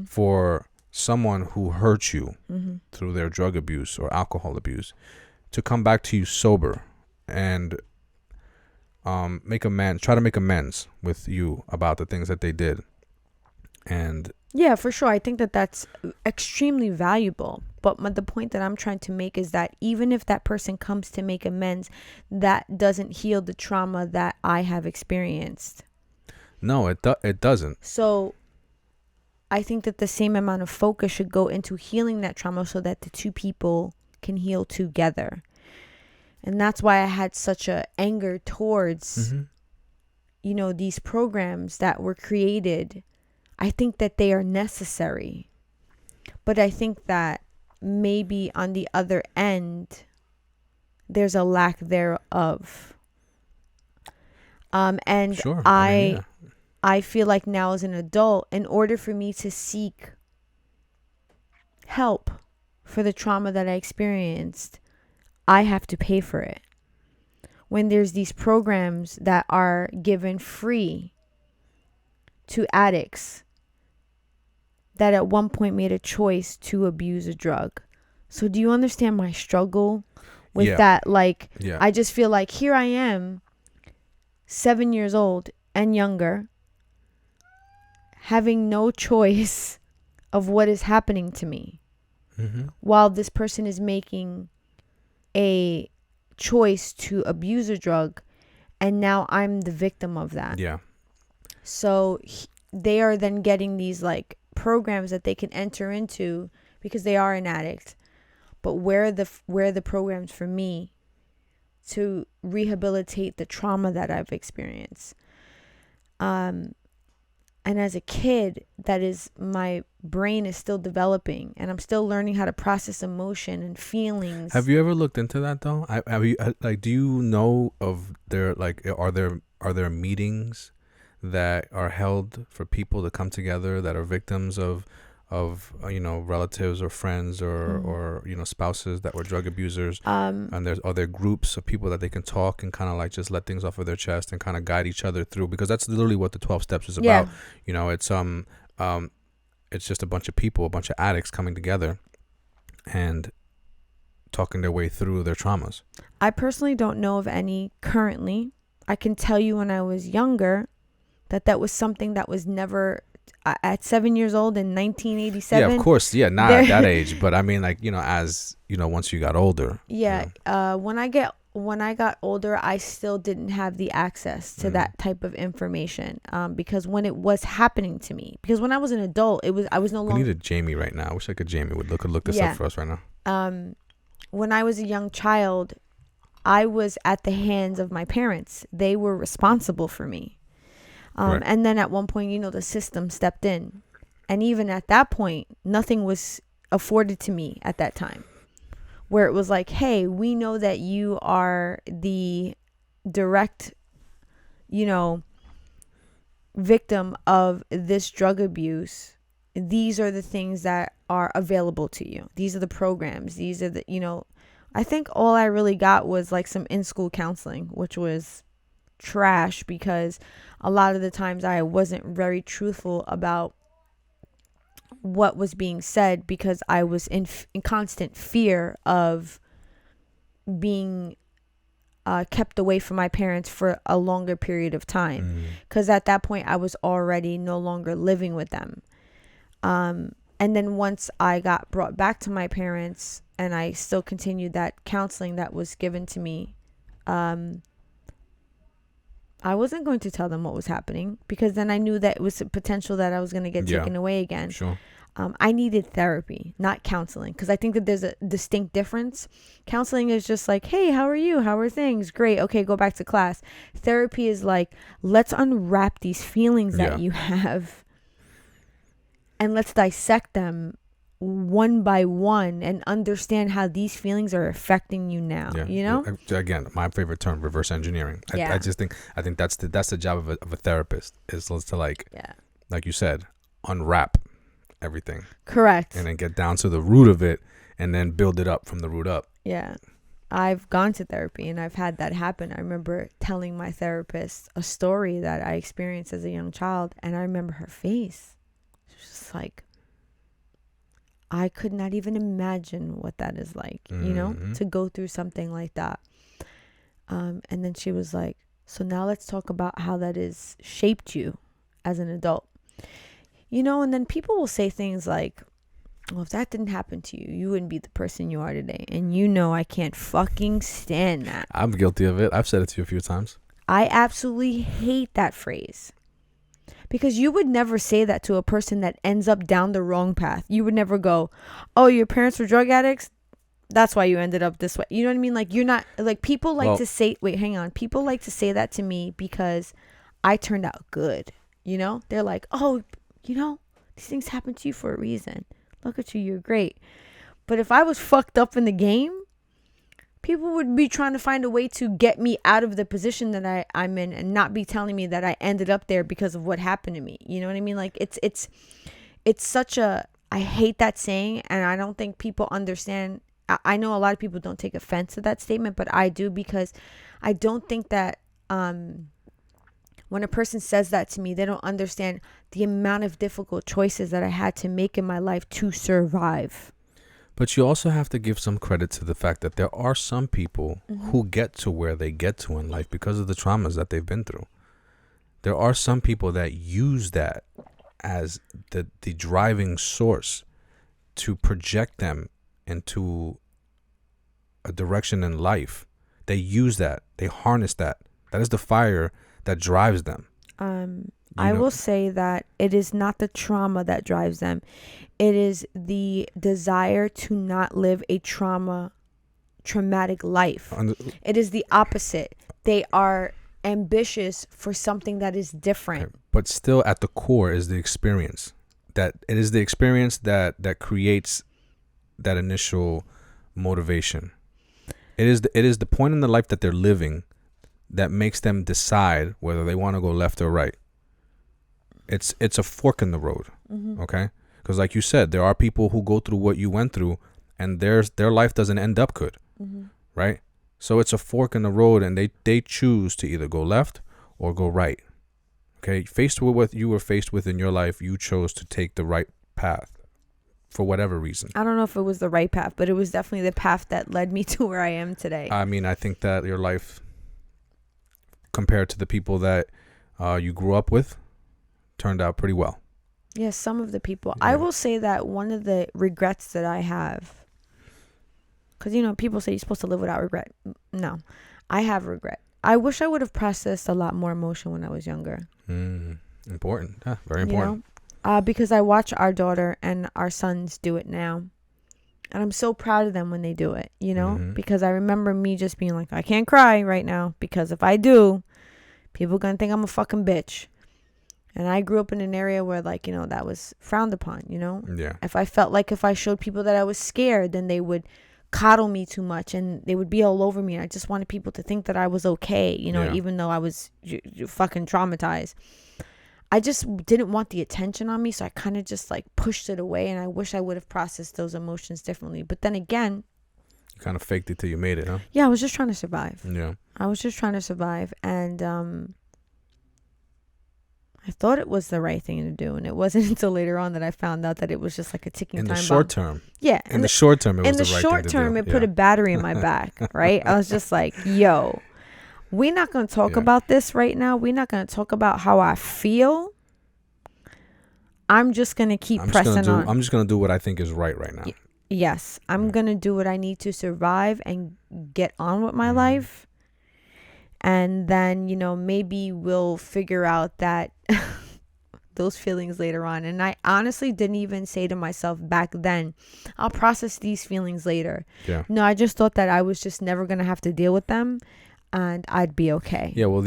for someone who hurt you Mm-hmm. through their drug abuse or alcohol abuse to come back to you sober and try to make amends with you about the things that they did. And Yeah, for sure. I think that that's extremely valuable. But the point that I'm trying to make is that even if that person comes to make amends, that doesn't heal the trauma that I have experienced. no, it doesn't. So I think that the same amount of focus should go into healing that trauma so that the two people can heal together. And that's why I had such a anger towards, Mm-hmm. These programs that were created. I think that they are necessary. But I think that maybe on the other end, there's a lack thereof. And Sure. I feel like now as an adult, in order for me to seek help for the trauma that I experienced, I have to pay for it. When there's these programs that are given free to addicts that at one point made a choice to abuse a drug. So do you understand my struggle with that? Like, I just feel like here I am, 7 years old and younger, having no choice of what is happening to me, while this person is making a choice to abuse a drug, and now I'm the victim of that. Yeah. So they are then getting these like programs that they can enter into because they are an addict. But where are the programs for me to rehabilitate the trauma that I've experienced? And as a kid, my brain is still developing, and I'm still learning how to process emotion and feelings. Have you ever looked into that though? Do you know of are there meetings that are held for people to come together that are victims of relatives or friends or spouses that were drug abusers, and are there groups of people that they can talk and kind of like just let things off of their chest and kind of guide each other through, because that's literally what the 12 steps is about. It's just a bunch of people, a bunch of addicts coming together and talking their way through their traumas. I personally don't know of any currently. I can tell you when I was younger that was something that was never at 7 years old in 1987. Yeah, of course. Yeah, not at that age, but I mean, as once you got older. Yeah. When I got older, I still didn't have the access to that type of information, because when it was happening to me, because when I was an adult, I was no longer. We need a Jamie right now. I wish Jamie would look this up for us right now. When I was a young child, I was at the hands of my parents. They were responsible for me. Right. And then at one point, the system stepped in. And even at that point, nothing was afforded to me at that time. Where it was like, hey, we know that you are the direct, victim of this drug abuse. These are the things that are available to you. These are the programs. These are the, I think all I really got was like some in-school counseling, which was trash because a lot of the times I wasn't very truthful about what was being said because I was in constant fear of being kept away from my parents for a longer period of time, because at that point I was already no longer living with them. And then once I got brought back to my parents and I still continued that counseling that was given to me, I wasn't going to tell them what was happening because then I knew that it was a potential that I was going to get taken away again. Sure. I needed therapy, not counseling, because I think that there's a distinct difference. Counseling is just like, hey, how are you? How are things? Great. Okay, go back to class. Therapy is like, let's unwrap these feelings that you have and let's dissect them one by one and understand how these feelings are affecting you now. Again, my favorite term, reverse engineering. I think that's the job of a therapist, is to like you said, unwrap everything. Correct. And then get down to the root of it and then build it up from the root up. Yeah. I've gone to therapy and I've had that happen. I remember telling my therapist a story that I experienced as a young child, and I remember her face. She was just like, I could not even imagine what that is like, to go through something like that. And then she was like, so now let's talk about how that has shaped you as an adult. And then people will say things like, well, if that didn't happen to you, you wouldn't be the person you are today. And I can't fucking stand that. I'm guilty of it. I've said it to you a few times. I absolutely hate that phrase. Because you would never say that to a person that ends up down the wrong path. You would never go, oh, your parents were drug addicts? That's why you ended up this way. You know what I mean? Like, you're not, like, people like to say, wait, hang on. People like to say that to me because I turned out good. They're like, oh, these things happen to you for a reason. Look at you, you're great. But if I was fucked up in the game, people would be trying to find a way to get me out of the position that I'm in and not be telling me that I ended up there because of what happened to me. You know what I mean? Like, it's such a, I hate that saying, and I don't think people understand. I know a lot of people don't take offense to that statement, but I do, because I don't think that when a person says that to me, they don't understand the amount of difficult choices that I had to make in my life to survive. But you also have to give some credit to the fact that there are some people who get to where they get to in life because of the traumas that they've been through. There are some people that use that as the driving source to project them into a direction in life. They use that. They harness that. That is the fire that drives them. I will say that it is not the trauma that drives them. It is the desire to not live a traumatic life. It is the opposite. They are ambitious for something that is different. Okay. But still at the core is the experience. That it is the experience that creates that initial motivation. It is the point in the life that they're living that makes them decide whether they want to go left or right. It's a fork in the road, okay? Because like you said, there are people who go through what you went through, and their life doesn't end up good, right? So it's a fork in the road, and they choose to either go left or go right, okay? Faced with what you were faced with in your life, you chose to take the right path for whatever reason. I don't know if it was the right path, but it was definitely the path that led me to where I am today. I mean, I think that your life, compared to the people that you grew up with, turned out pretty well. Yes, some of the people. Yeah. I will say that one of the regrets that I have, because people say you're supposed to live without regret. No, I have regret. I wish I would have processed a lot more emotion when I was younger. Important. Yeah, very important. Because I watch our daughter and our sons do it now, and I'm so proud of them when they do it. Because I remember me just being like, I can't cry right now, because if I do, people gonna think I'm a fucking bitch. And I grew up in an area where, like, that was frowned upon, Yeah. If I felt like if I showed people that I was scared, then they would coddle me too much and they would be all over me. And I just wanted people to think that I was okay, even though I was fucking traumatized. I just didn't want the attention on me. So I kind of just like pushed it away. And I wish I would have processed those emotions differently. But then again, you kind of faked it till you made it, huh? Yeah, I was just trying to survive. Yeah. I was just trying to survive. And, I thought it was the right thing to do, and it wasn't until later on that I found out that it was just like a ticking time bomb. In the short term. Yeah. In the short term, it was the right thing to do. In the short term, it put a battery in my back, right? I was just like, yo, we're not going to talk about this right now. We're not going to talk about how I feel. I'm just going to keep pressing on. I'm just going to do what I think is right now. Yes. I'm going to do what I need to survive and get on with my life. And then, maybe we'll figure out that those feelings later on. And I honestly didn't even say to myself back then, I'll process these feelings later. Yeah. No, I just thought that I was just never going to have to deal with them and I'd be okay. Yeah. Well,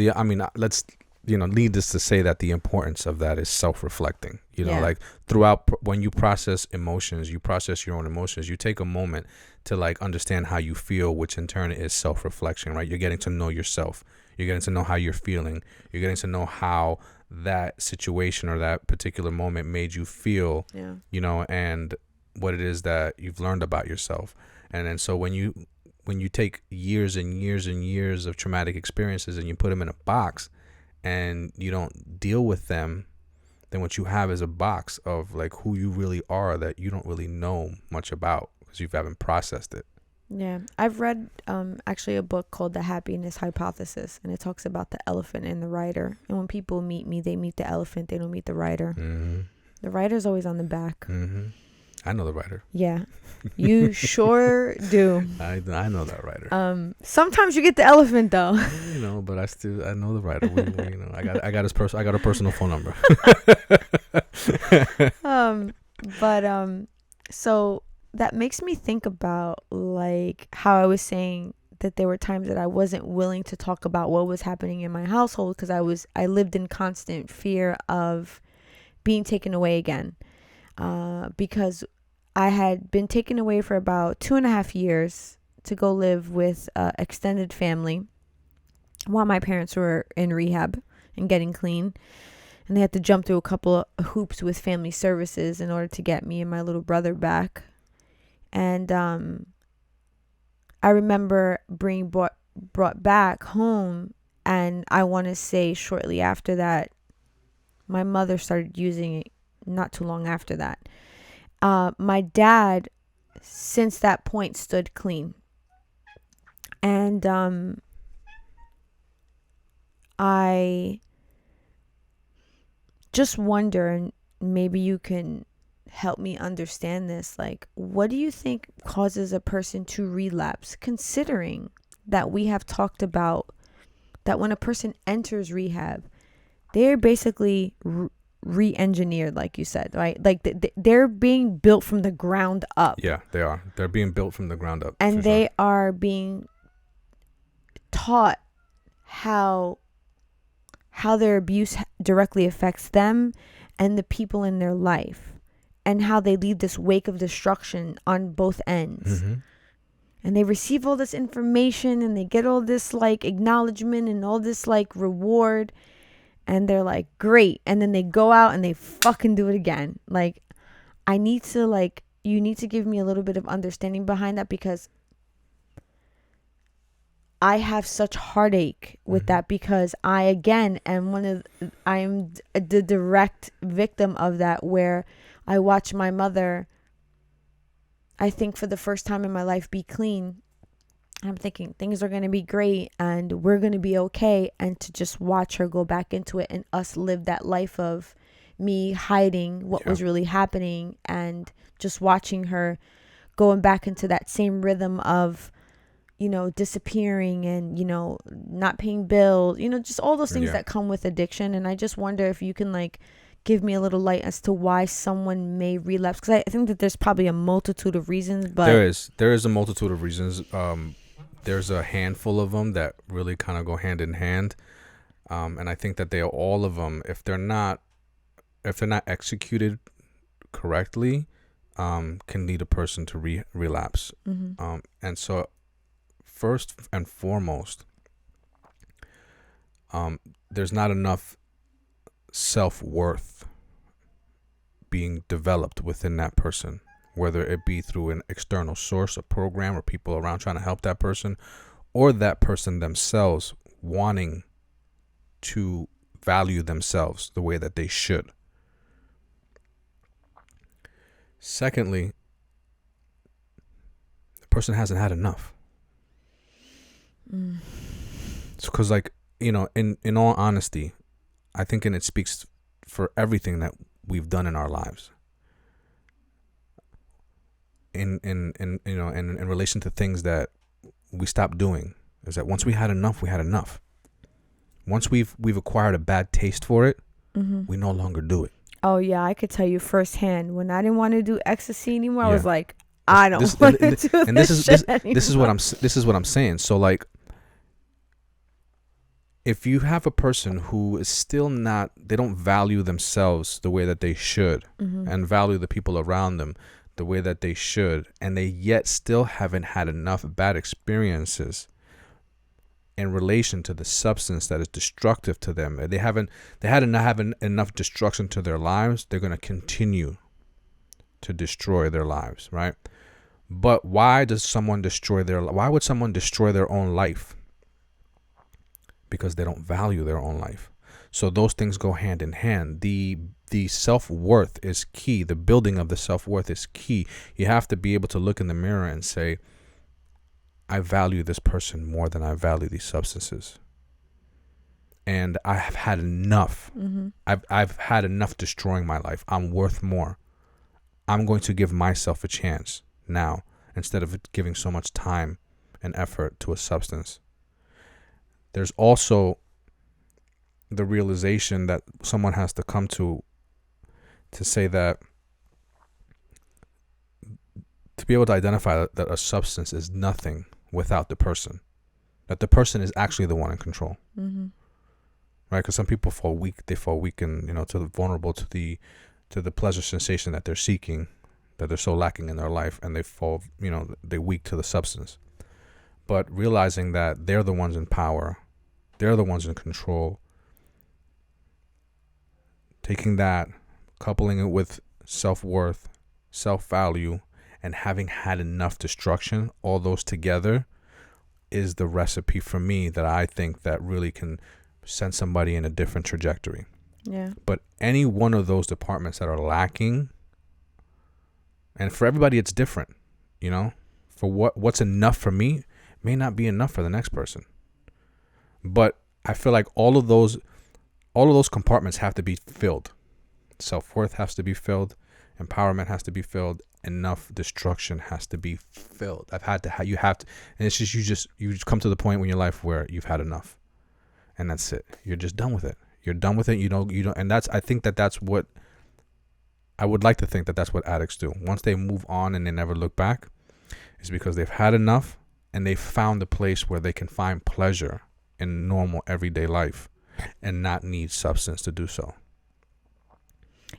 let's, needless to say that the importance of that is self-reflecting, like throughout when you process emotions, you process your own emotions, you take a moment to like understand how you feel, which in turn is self-reflection, right? You're getting to know yourself. You're getting to know how you're feeling. You're getting to know how that situation or that particular moment made you feel, and what it is that you've learned about yourself. And then so when you take years and years and years of traumatic experiences and you put them in a box and you don't deal with them, then what you have is a box of like who you really are that you don't really know much about because you haven't processed it. Yeah, I've read actually a book called The Happiness Hypothesis, and it talks about the elephant and the rider. And when people meet me, they meet the elephant, they don't meet the rider. Mm-hmm. The rider's always on the back. Mm-hmm. I know the writer. Yeah, you sure do. I know that writer. Sometimes you get the elephant though. But I know the writer. I got a personal phone number. So that makes me think about like how I was saying that there were times that I wasn't willing to talk about what was happening in my household because I lived in constant fear of being taken away again. Because I had been taken away for about 2.5 years to go live with extended family while my parents were in rehab and getting clean. And they had to jump through a couple of hoops with family services in order to get me and my little brother back. And I remember being brought back home, and I want to say shortly after that, my mother started using it. Not too long after that, my dad, since that point, stood clean, and I just wonder, and maybe you can help me understand this. Like, what do you think causes a person to relapse? Considering that we have talked about that when a person enters rehab, they're basically re-engineered, like you said, right? Like they're being built from the ground up. Yeah, they are. They're being built from the ground up. And they are being taught how their abuse directly affects them and the people in their life, and how they leave this wake of destruction on both ends. Mm-hmm. And they receive all this information and they get all this like acknowledgement and all this like reward. And they're like, great. And then they go out and they fucking do it again. Like, you need to give me a little bit of understanding behind that, because I have such heartache with that, because I am the direct victim of that, where I watch my mother, I think for the first time in my life, be clean. I'm thinking things are going to be great and we're going to be okay. And to just watch her go back into it and us live that life of me hiding what was really happening, and just watching her going back into that same rhythm of, disappearing and, not paying bills, just all those things that come with addiction. And I just wonder if you can like give me a little light as to why someone may relapse. Because I think that there's probably a multitude of reasons, but there is a multitude of reasons. There's a handful of them that really kind of go hand in hand. And I think that they are all of them, if they're not executed correctly, can lead a person to relapse. Mm-hmm. And so first and foremost, there's not enough self-worth being developed within that person, whether it be through an external source, a program, or people around trying to help that person, or that person themselves wanting to value themselves the way that they should. Secondly, the person hasn't had enough. It's because, in all honesty, I think, and it speaks for everything that we've done in our lives, in relation to things that we stopped doing, is that once we had enough, we had enough. Once we've acquired a bad taste for it, we no longer do it. Oh yeah, I could tell you firsthand. When I didn't want to do ecstasy anymore, I was like, I don't want to do and this is what I'm saying. So like, if you have a person who is still not, they don't value themselves the way that they should, and value the people around them the way that they should, and they yet still haven't had enough bad experiences in relation to the substance that is destructive to them, they hadn't have enough destruction to their lives, they're going to continue to destroy their lives, right? But why would someone destroy their own life? Because they don't value their own life. So those things go hand in hand. The the self-worth is key. The building of the self-worth is key. You have to be able to look in the mirror and say, I value this person more than I value these substances. And I have had enough. I've had enough destroying my life. I'm worth more. I'm going to give myself a chance now instead of giving so much time and effort to a substance. There's also the realization that someone has to come to say that, to be able to identify that a substance is nothing without the person, that the person is actually the one in control. Right? Because some people fall weak. They fall weak and, to the vulnerable to the pleasure sensation that they're seeking, that they're so lacking in their life, and they fall, they're weak to the substance. But realizing that they're the ones in power, they're the ones in control, taking that, coupling it with self-worth, self-value, and having had enough destruction, all those together is the recipe for me that I think that really can send somebody in a different trajectory. Yeah. But any one of those departments that are lacking, and for everybody it's different, for what's enough for me may not be enough for the next person. But I feel like all of those compartments have to be filled. Self-worth has to be filled, empowerment has to be filled, enough destruction has to be filled. You have to, and it's just you just come to the point in your life where you've had enough. And that's it. You're just done with it. You're done with it. You don't, and I think that's what, I would like to think that that's what addicts do. Once they move on and they never look back, it's because they've had enough and they've found a place where they can find pleasure in normal everyday life and not need substance to do so.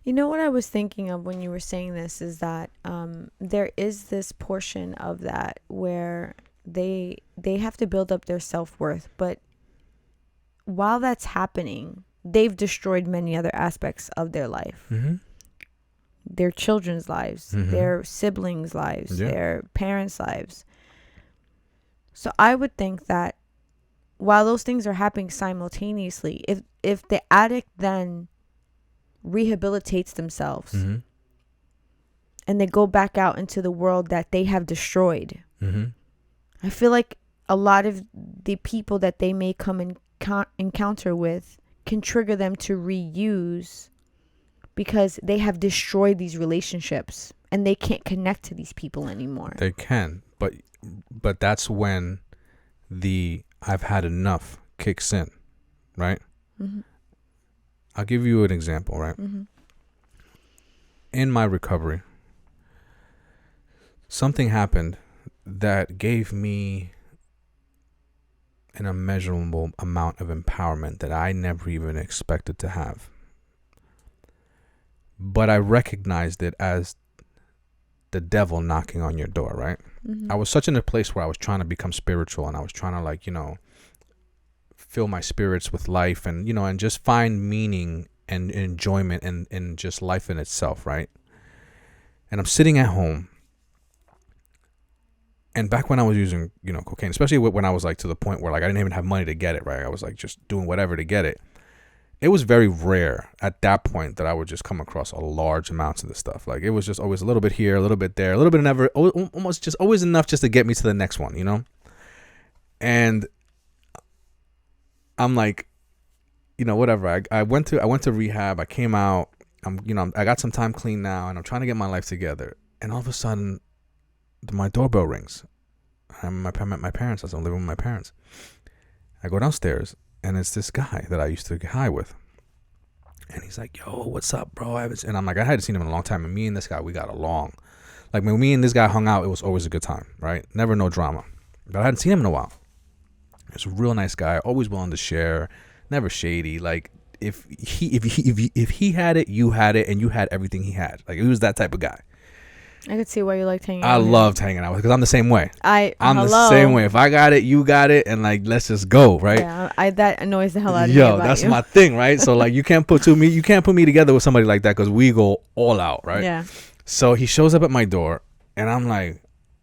You know what I was thinking of when you were saying this is that there is this portion of that where they have to build up their self-worth, but while that's happening, they've destroyed many other aspects of their life. Their children's lives, their siblings' lives, their parents' lives. So I would think that while those things are happening simultaneously, if the addict then rehabilitates themselves and they go back out into the world that they have destroyed, I feel like a lot of the people that they may come in encounter with can trigger them to reuse because they have destroyed these relationships and they can't connect to these people anymore. They can, but that's when the I've had enough kicks in, right? I'll give you an example, right? In my recovery, something happened that gave me an immeasurable amount of empowerment that I never even expected to have. But I recognized it as the devil knocking on your door, right? I was such in a place where I was trying to become spiritual and I was trying to fill my spirits with life and, and just find meaning and enjoyment in just life in itself, right? And I'm sitting at home. And back when I was using, cocaine, especially when I was to the point where I didn't even have money to get it, right? I was just doing whatever to get it. It was very rare at that point that I would just come across a large amounts of this stuff. It was just always a little bit here, a little bit there, a little bit of never, almost just always enough just to get me to the next one, And I'm whatever. I went to rehab. I came out. I got some time clean now, and I'm trying to get my life together. And all of a sudden, my doorbell rings. I'm at my parents' house. I'm living with my parents. I go downstairs, and it's this guy that I used to get high with. And he's like, "Yo, what's up, bro?" And I'm like, I hadn't seen him in a long time. And me and this guy, we got along. When me and this guy hung out, it was always a good time, right? Never no drama. But I hadn't seen him in a while. He's a real nice guy, always willing to share, never shady. If he had it, you had it, and you had everything he had. He was that type of guy. I could see why you liked hanging out. I loved hanging out with, because I'm the same way. I'm hello. the same way. If I got it, you got it, and let's just go, right? Yeah, that annoys the hell out of me. Yo, that's my thing, right? So you can't put me together with somebody like that, because we go all out, right? Yeah. So he shows up at my door, and I'm like,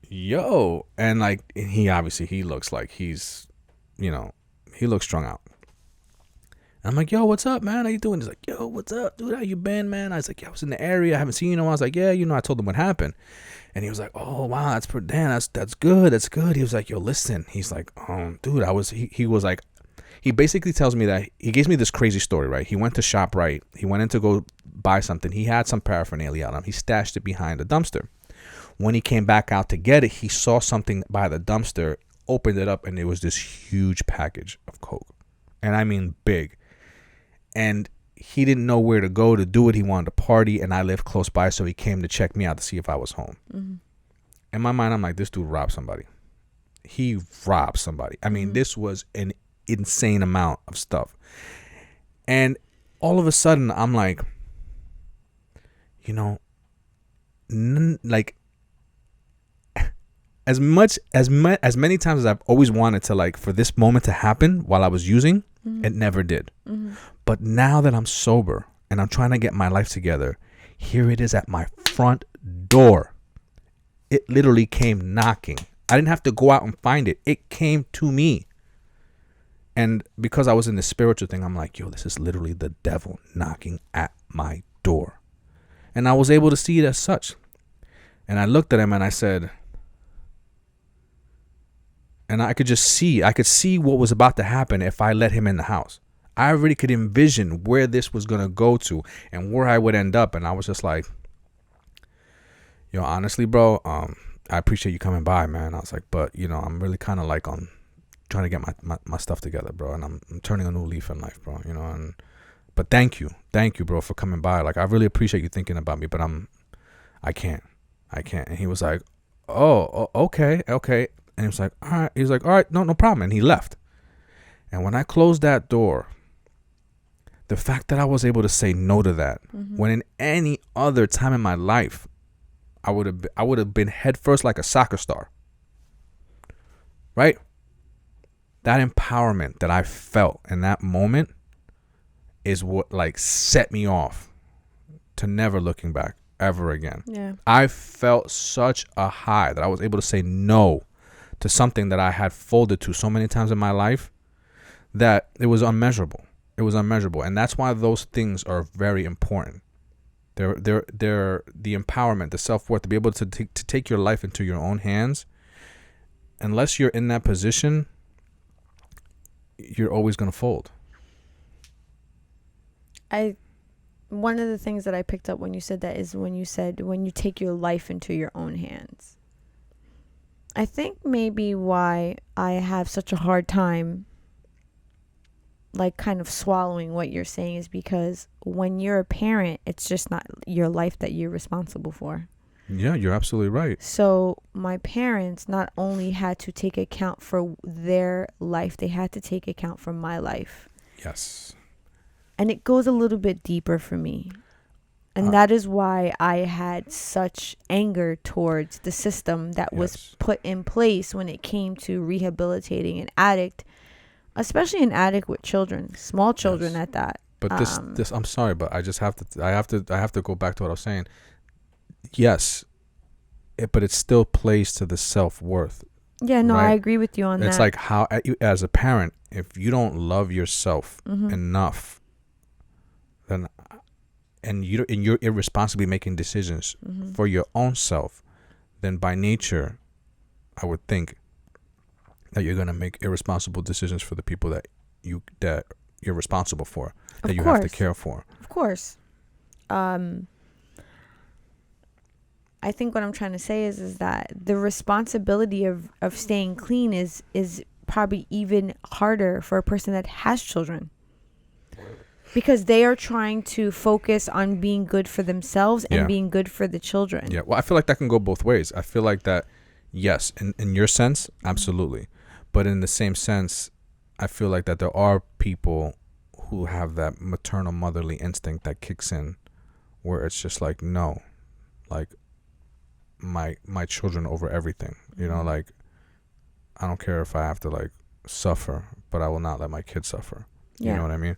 yo, and he looks like he's, he looks strung out. I'm like, yo, what's up, man? How you doing? He's like, yo, what's up, dude? How you been, man? I was like, yeah, I was in the area. I haven't seen you in a while. I was like, yeah, I told him what happened. And he was like, oh, wow, that's pretty, damn, that's good. That's good. He was like, yo, listen. He's like, dude, he was like, he basically tells me that he gives me this crazy story, right? He went to ShopRite. He went in to go buy something. He had some paraphernalia on him. He stashed it behind a dumpster. When he came back out to get it, he saw something by the dumpster, opened it up, and it was this huge package of coke. And I mean big. And he didn't know where to go to do it. He wanted to party, and I lived close by, so he came to check me out to see if I was home. Mm-hmm. In my mind, I'm like, this dude robbed somebody. He robbed somebody. I mean, this was an insane amount of stuff. And all of a sudden, I'm like, you know, like, as many times as I've always wanted to, like, for this moment to happen while I was using, it never did. But now that I'm sober and I'm trying to get my life together, here it is at my front door. It literally came knocking. I didn't have to go out and find it. It came to me. And because I was in the spiritual thing, I'm like, yo, this is literally the devil knocking at my door. And I was able to see it as such. And I looked at him and I said, and I could see what was about to happen if I let him in the house. I already could envision where this was going to go to and where I would end up. And I was just like, yo, honestly, bro, I appreciate you coming by, man. I was like, but, I'm really kind of like on trying to get my stuff together, bro. And I'm turning a new leaf in life, bro, but thank you, bro, for coming by. Like, I really appreciate you thinking about me, but I can't. And he was like, oh, okay. And he was like, all right, no problem. And he left. And when I closed that door, the fact that I was able to say no to that, when in any other time in my life, I would have been headfirst like a soccer star. Right? That empowerment that I felt in that moment is what, like, set me off to never looking back ever again. Yeah. I felt such a high that I was able to say no to something that I had folded to so many times in my life that it was unmeasurable. And that's why those things are very important. They're the empowerment, the self-worth, to be able to take your life into your own hands. Unless you're in that position, you're always going to fold. One of the things that I picked up when you said that is when you said, when you take your life into your own hands. I think maybe why I have such a hard time, like, kind of swallowing what you're saying is because when you're a parent, it's just not your life that you're responsible for. Yeah, you're absolutely right. So my parents not only had to take account for their life, they had to take account for my life. Yes. And it goes a little bit deeper for me. And that is why I had such anger towards the system that was put in place when it came to rehabilitating an addict, especially an addict with children, small children at that. But this I'm sorry, but I just have to go back to what I was saying. Yes, but it still plays to the self-worth. Yeah, no, right? I agree with you on that. It's like how, as a parent, if you don't love yourself enough, then and you're irresponsibly making decisions for your own self, then by nature, I would think that you're gonna make irresponsible decisions for the people that you're responsible for, that you have to care for. Of course. I think what I'm trying to say is that the responsibility of staying clean is probably even harder for a person that has children, because they are trying to focus on being good for themselves and being good for the children. Yeah, well, I feel like that can go both ways. I feel like that, yes, in your sense, absolutely. But in the same sense, I feel like that there are people who have that maternal motherly instinct that kicks in, where it's just like, no, like, my children over everything, like, I don't care if I have to, like, suffer, but I will not let my kids suffer. You know what I mean?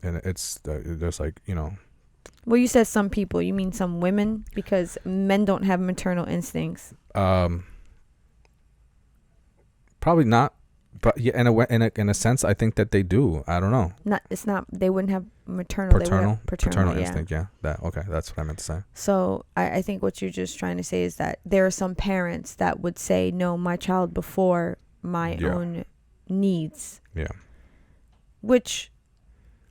And it's there's like, Well, you said some people, you mean some women, because men don't have maternal instincts. Probably not. But yeah, in a sense, I think that they do. I don't know. It's not. They wouldn't have maternal. They would have paternal instinct. Yeah. That's what I meant to say. So I think what you're just trying to say is that there are some parents that would say, no, my child before my own needs. Yeah. Which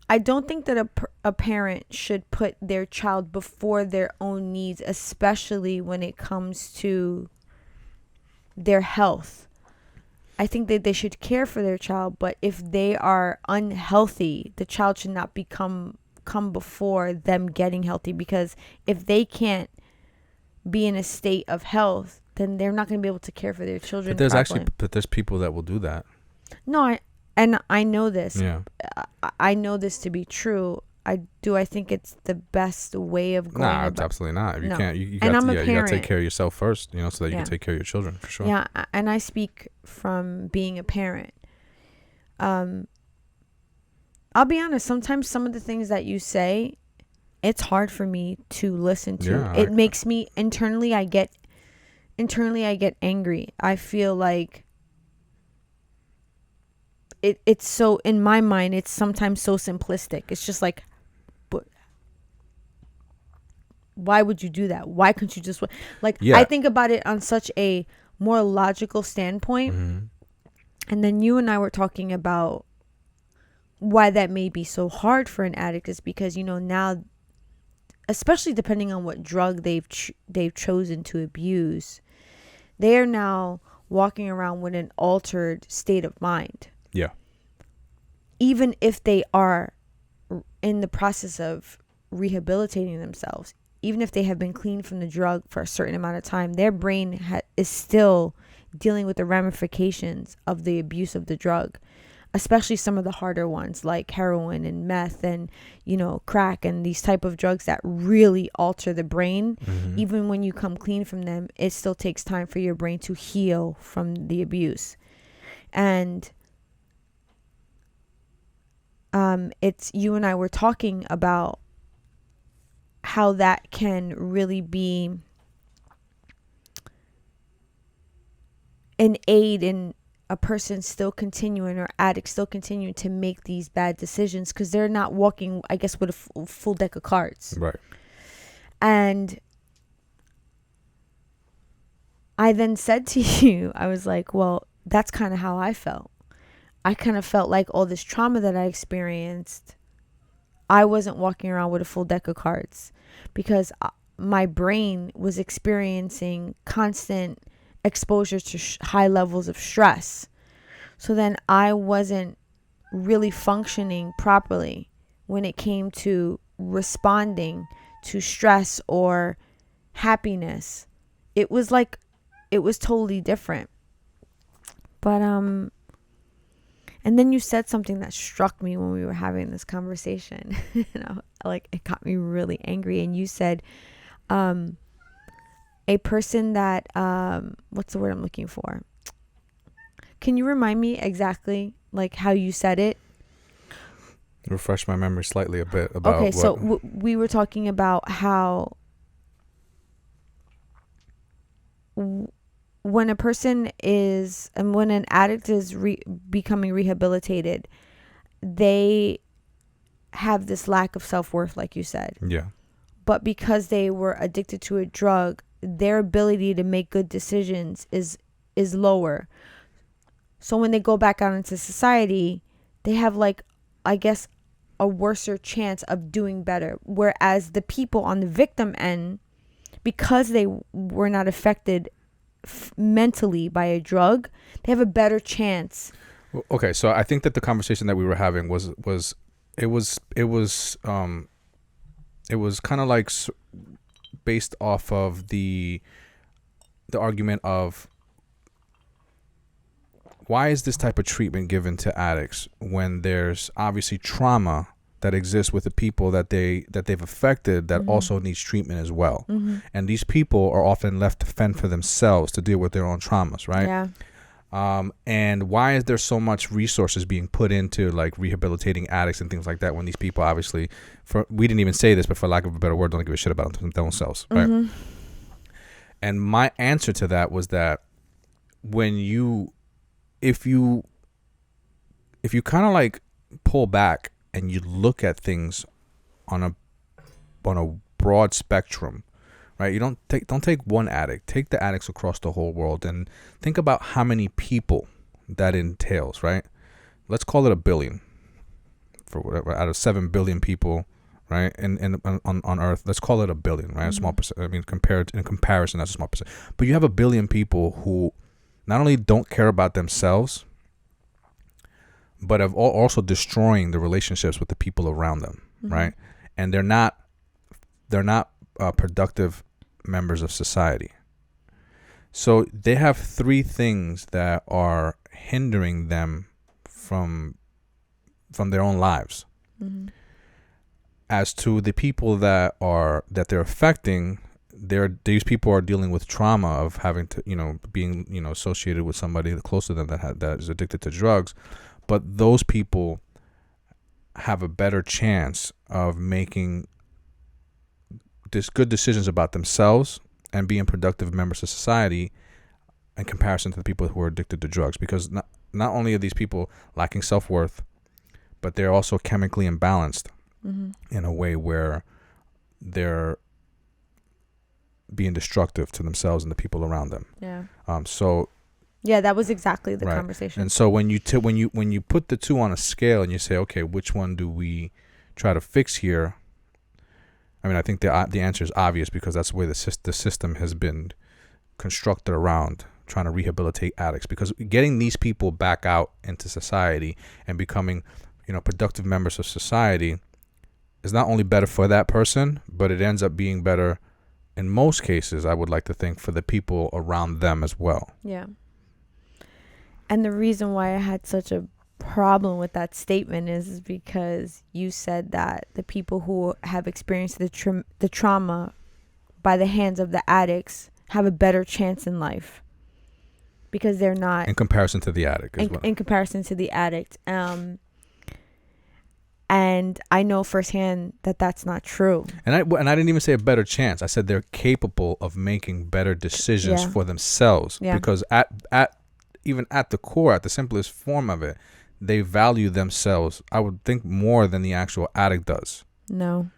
I don't think that a parent should put their child before their own needs, especially when it comes to their health. I think that they should care for their child, but if they are unhealthy, the child should not come before them getting healthy, because if they can't be in a state of health, then they're not going to be able to care for their children. But there's people that will do that. No, I know this. Yeah. I know this to be true. I think it's the best way of going. Nah, absolutely not. If you can't, you got to take care of yourself first, so that you can take care of your children, for sure. Yeah, and I speak from being a parent. I'll be honest, sometimes some of the things that you say, it's hard for me to listen to. Yeah, it makes me internally I get angry. I feel like it's so, in my mind, it's sometimes so simplistic. It's just like, but why would you do that? Why couldn't you just I think about it on such a more logical standpoint. Mm-hmm. And then you and I were talking about why that may be so hard for an addict is because, now, especially depending on what drug they've chosen to abuse, they are now walking around with an altered state of mind. Yeah. Even if they are in the process of rehabilitating themselves, even if they have been clean from the drug for a certain amount of time, their brain is still dealing with the ramifications of the abuse of the drug, especially some of the harder ones like heroin and meth and, crack and these type of drugs that really alter the brain. Mm-hmm. Even when you come clean from them, it still takes time for your brain to heal from the abuse. And it's, you and I were talking about how that can really be an aid in a person still continuing, or addict still continuing to make these bad decisions, because they're not walking, I guess, with a full deck of cards. Right. And I then said to you, I was like, well, that's kind of how I felt. I kind of felt like all this trauma that I experienced, I wasn't walking around with a full deck of cards, because my brain was experiencing constant exposure to high levels of stress. So then I wasn't really functioning properly when it came to responding to stress or happiness. It was totally different. But and then you said something that struck me when we were having this conversation. It got me really angry. And you said, a person that, what's the word I'm looking for? Can you remind me exactly how you said it? Refresh my memory slightly a bit about. Okay, so we were talking about how when a person is, and when an addict is becoming rehabilitated, they have this lack of self-worth, like you said. Yeah. But because they were addicted to a drug, their ability to make good decisions is lower. So when they go back out into society, they have I guess a worser chance of doing better. Whereas the people on the victim end, because they were not affected mentally by a drug, they have a better chance. Okay, so I think that the conversation that we were having was kind of based off of the argument of, why is this type of treatment given to addicts when there's obviously trauma that exists with the people that they've affected that Mm-hmm. also needs treatment as well. Mm-hmm. And these people are often left to fend for themselves, to deal with their own traumas, right? Yeah. And why is there so much resources being put into rehabilitating addicts and things like that, when these people obviously, we didn't even say this, but for lack of a better word, don't give a shit about themselves, right? Mm-hmm. And my answer to that was that if you if you kind of like pull back and you look at things on a broad spectrum, right? You don't take one addict. Take the addicts across the whole world and think about how many people that entails, right? Let's call it 1 billion for whatever out of 7 billion people, right? And on Earth, let's call it 1 billion, right? A small percent. I mean, in comparison, that's a small percent. But you have 1 billion people who not only don't care about themselves, but have also destroying the relationships with the people around them, right? And they're not productive members of society. So they have 3 things that are hindering them from their own lives. As to the people that they're affecting, these people are dealing with trauma of having to, being, associated with somebody close to them that is addicted to drugs. But those people have a better chance of making good decisions about themselves and being productive members of society in comparison to the people who are addicted to drugs, because not only are these people lacking self-worth, but they're also chemically imbalanced in a way where they're being destructive to themselves and the people around them. Yeah, that was exactly the right. conversation. And so when you put the two on a scale and you say, okay, which one do we try to fix here? I mean, I think the answer is obvious, because that's the way the system has been constructed around trying to rehabilitate addicts. Because getting these people back out into society and becoming, productive members of society is not only better for that person, but it ends up being better in most cases, I would like to think, for the people around them as well. Yeah. And the reason why I had such a problem with that statement is because you said that the people who have experienced the trauma by the hands of the addicts have a better chance in life, because they're not in comparison to the addict as well. In comparison to the addict. And I know firsthand that that's not true. And I didn't even say a better chance. I said they're capable of making better decisions for themselves. Yeah. Because even at the core, at the simplest form of it, they value themselves, I would think, more than the actual addict does. No.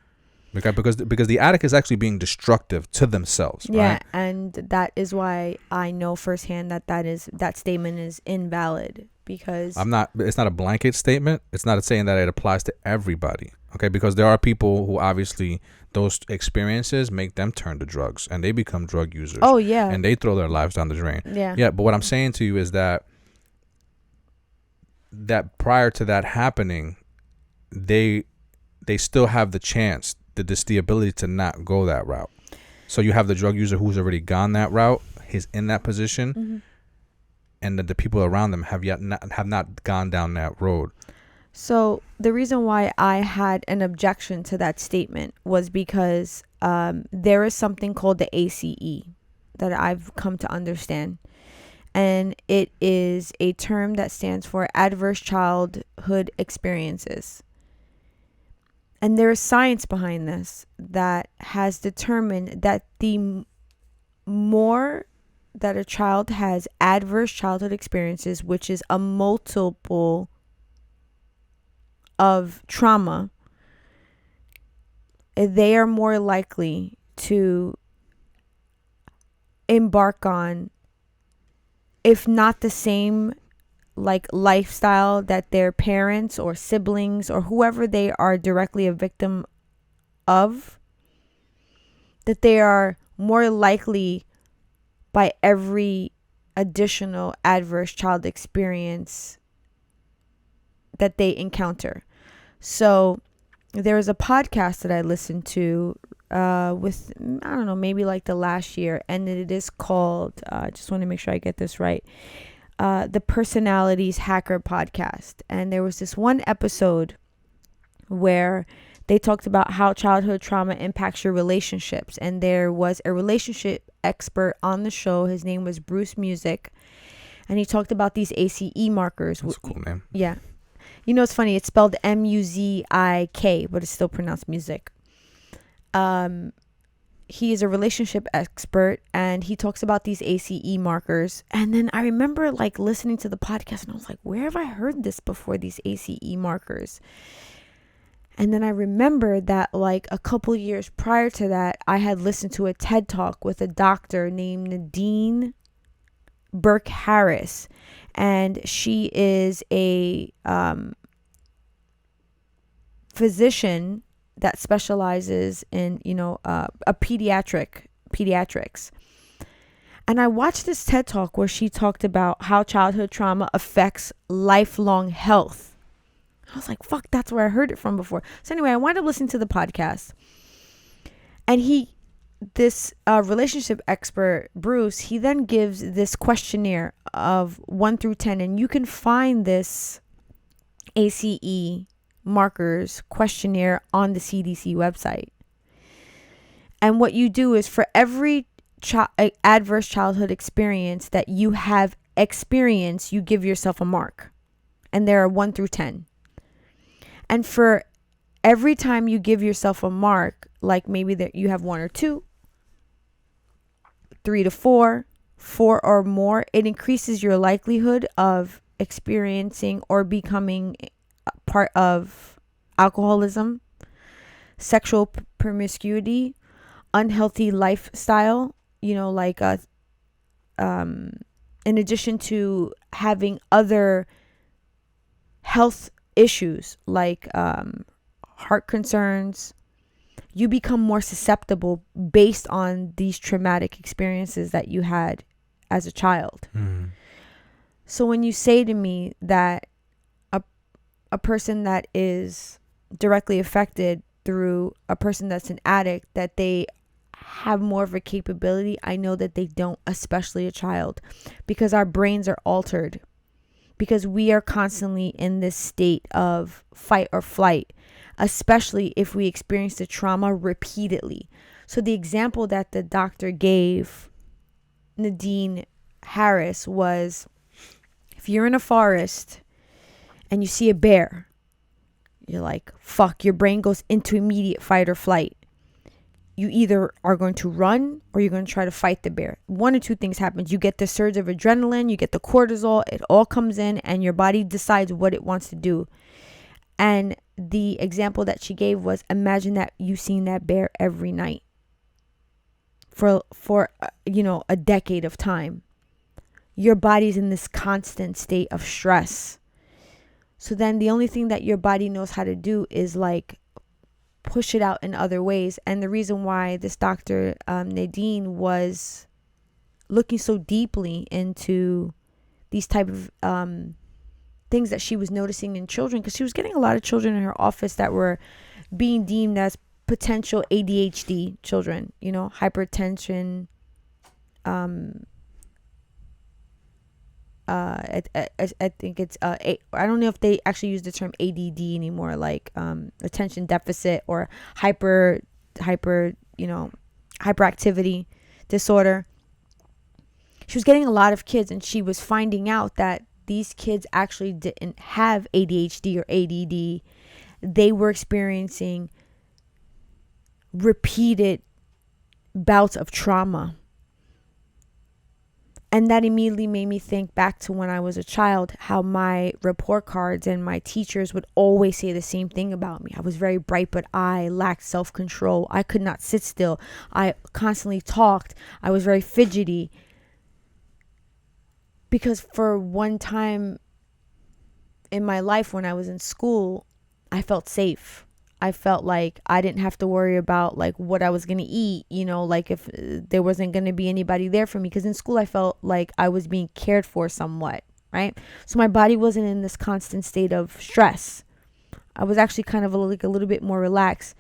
Because the addict is actually being destructive to themselves. Yeah, right? And that is why I know firsthand that statement is invalid. Because it's not a blanket statement. It's not saying that it applies to everybody. Okay, because there are people who obviously those experiences make them turn to drugs and they become drug users. Oh yeah. And they throw their lives down the drain. Yeah. Yeah, but what I'm saying to you is that prior to that happening, they still have the chance, the ability to not go that route. So you have the drug user who's already gone that route, he's in that position, and the people around them have not gone down that road. So the reason why I had an objection to that statement was because there is something called the ACE that I've come to understand. And it is a term that stands for Adverse Childhood Experiences. And there is science behind this that has determined that the more that a child has adverse childhood experiences, which is a multiple of trauma, they are more likely to embark on, if not the same like lifestyle that their parents or siblings or whoever they are directly a victim of, that they are more likely by every additional adverse child experience that they encounter. So there was a podcast that I listened to with, I don't know, maybe like the last year, and it is called, I just want to make sure I get this right, the Personalities Hacker podcast. And there was this one episode where they talked about how childhood trauma impacts your relationships. And there was a relationship expert on the show. His name was Bruce Music. And he talked about these ACE markers. That's a cool name. Yeah. You know, it's funny. It's spelled Muzik, but it's still pronounced music. he is a relationship expert, and he talks about these ACE markers. And then I remember like listening to the podcast, and I was like, where have I heard this before, these ACE markers? And then I remembered that like a couple years prior to that, I had listened to a TED Talk with a doctor named Nadine Burke Harris. And she is a physician that specializes in, a pediatrics. And I watched this TED Talk where she talked about how childhood trauma affects lifelong health. I was like, fuck, that's where I heard it from before. So anyway, I wound up listening to the podcast. And this relationship expert, Bruce, he then gives this questionnaire of 1 through 10. And you can find this ACE Markers Questionnaire on the CDC website. And what you do is for every adverse childhood experience that you have experienced, you give yourself a mark. And there are 1 through 10. And for every time you give yourself a mark, like maybe that you have 1 or 2, 3 to 4, 4 or more, it increases your likelihood of experiencing or becoming part of alcoholism, sexual promiscuity, unhealthy lifestyle, in addition to having other health issues like heart concerns. You become more susceptible based on these traumatic experiences that you had as a child. So when you say to me that a person that is directly affected through a person that's an addict, that they have more of a capability, I know that they don't, especially a child, because our brains are altered, because we are constantly in this state of fight or flight, especially if we experience the trauma repeatedly. So the example that the doctor gave, Nadine Harris, was if you're in a forest and you see a bear, you're like, fuck, your brain goes into immediate fight or flight. You either are going to run or you're going to try to fight the bear. 1 or 2 things happens. You get the surge of adrenaline, you get the cortisol, it all comes in, and your body decides what it wants to do. And the example that she gave was, imagine that you've seen that bear every night for a decade of time. Your body's in this constant state of stress. So then the only thing that your body knows how to do is like push it out in other ways. And the reason why this doctor, Nadine, was looking so deeply into these type of things that she was noticing in children, because she was getting a lot of children in her office that were being deemed as potential ADHD children, hypertension, I think it's I don't know if they actually use the term ADD anymore, like attention deficit or hyperactivity disorder. She was getting a lot of kids, and she was finding out that these kids actually didn't have ADHD or ADD. They were experiencing repeated bouts of trauma. And that immediately made me think back to when I was a child, how my report cards and my teachers would always say the same thing about me. I was very bright, but I lacked self-control. I could not sit still. I constantly talked. I was very fidgety. Because for one time in my life when I was in school, I felt safe. I felt like I didn't have to worry about like what I was going to eat, like if there wasn't going to be anybody there for me. Because in school, I felt like I was being cared for somewhat, right? So my body wasn't in this constant state of stress. I was actually kind of like a little bit more relaxed.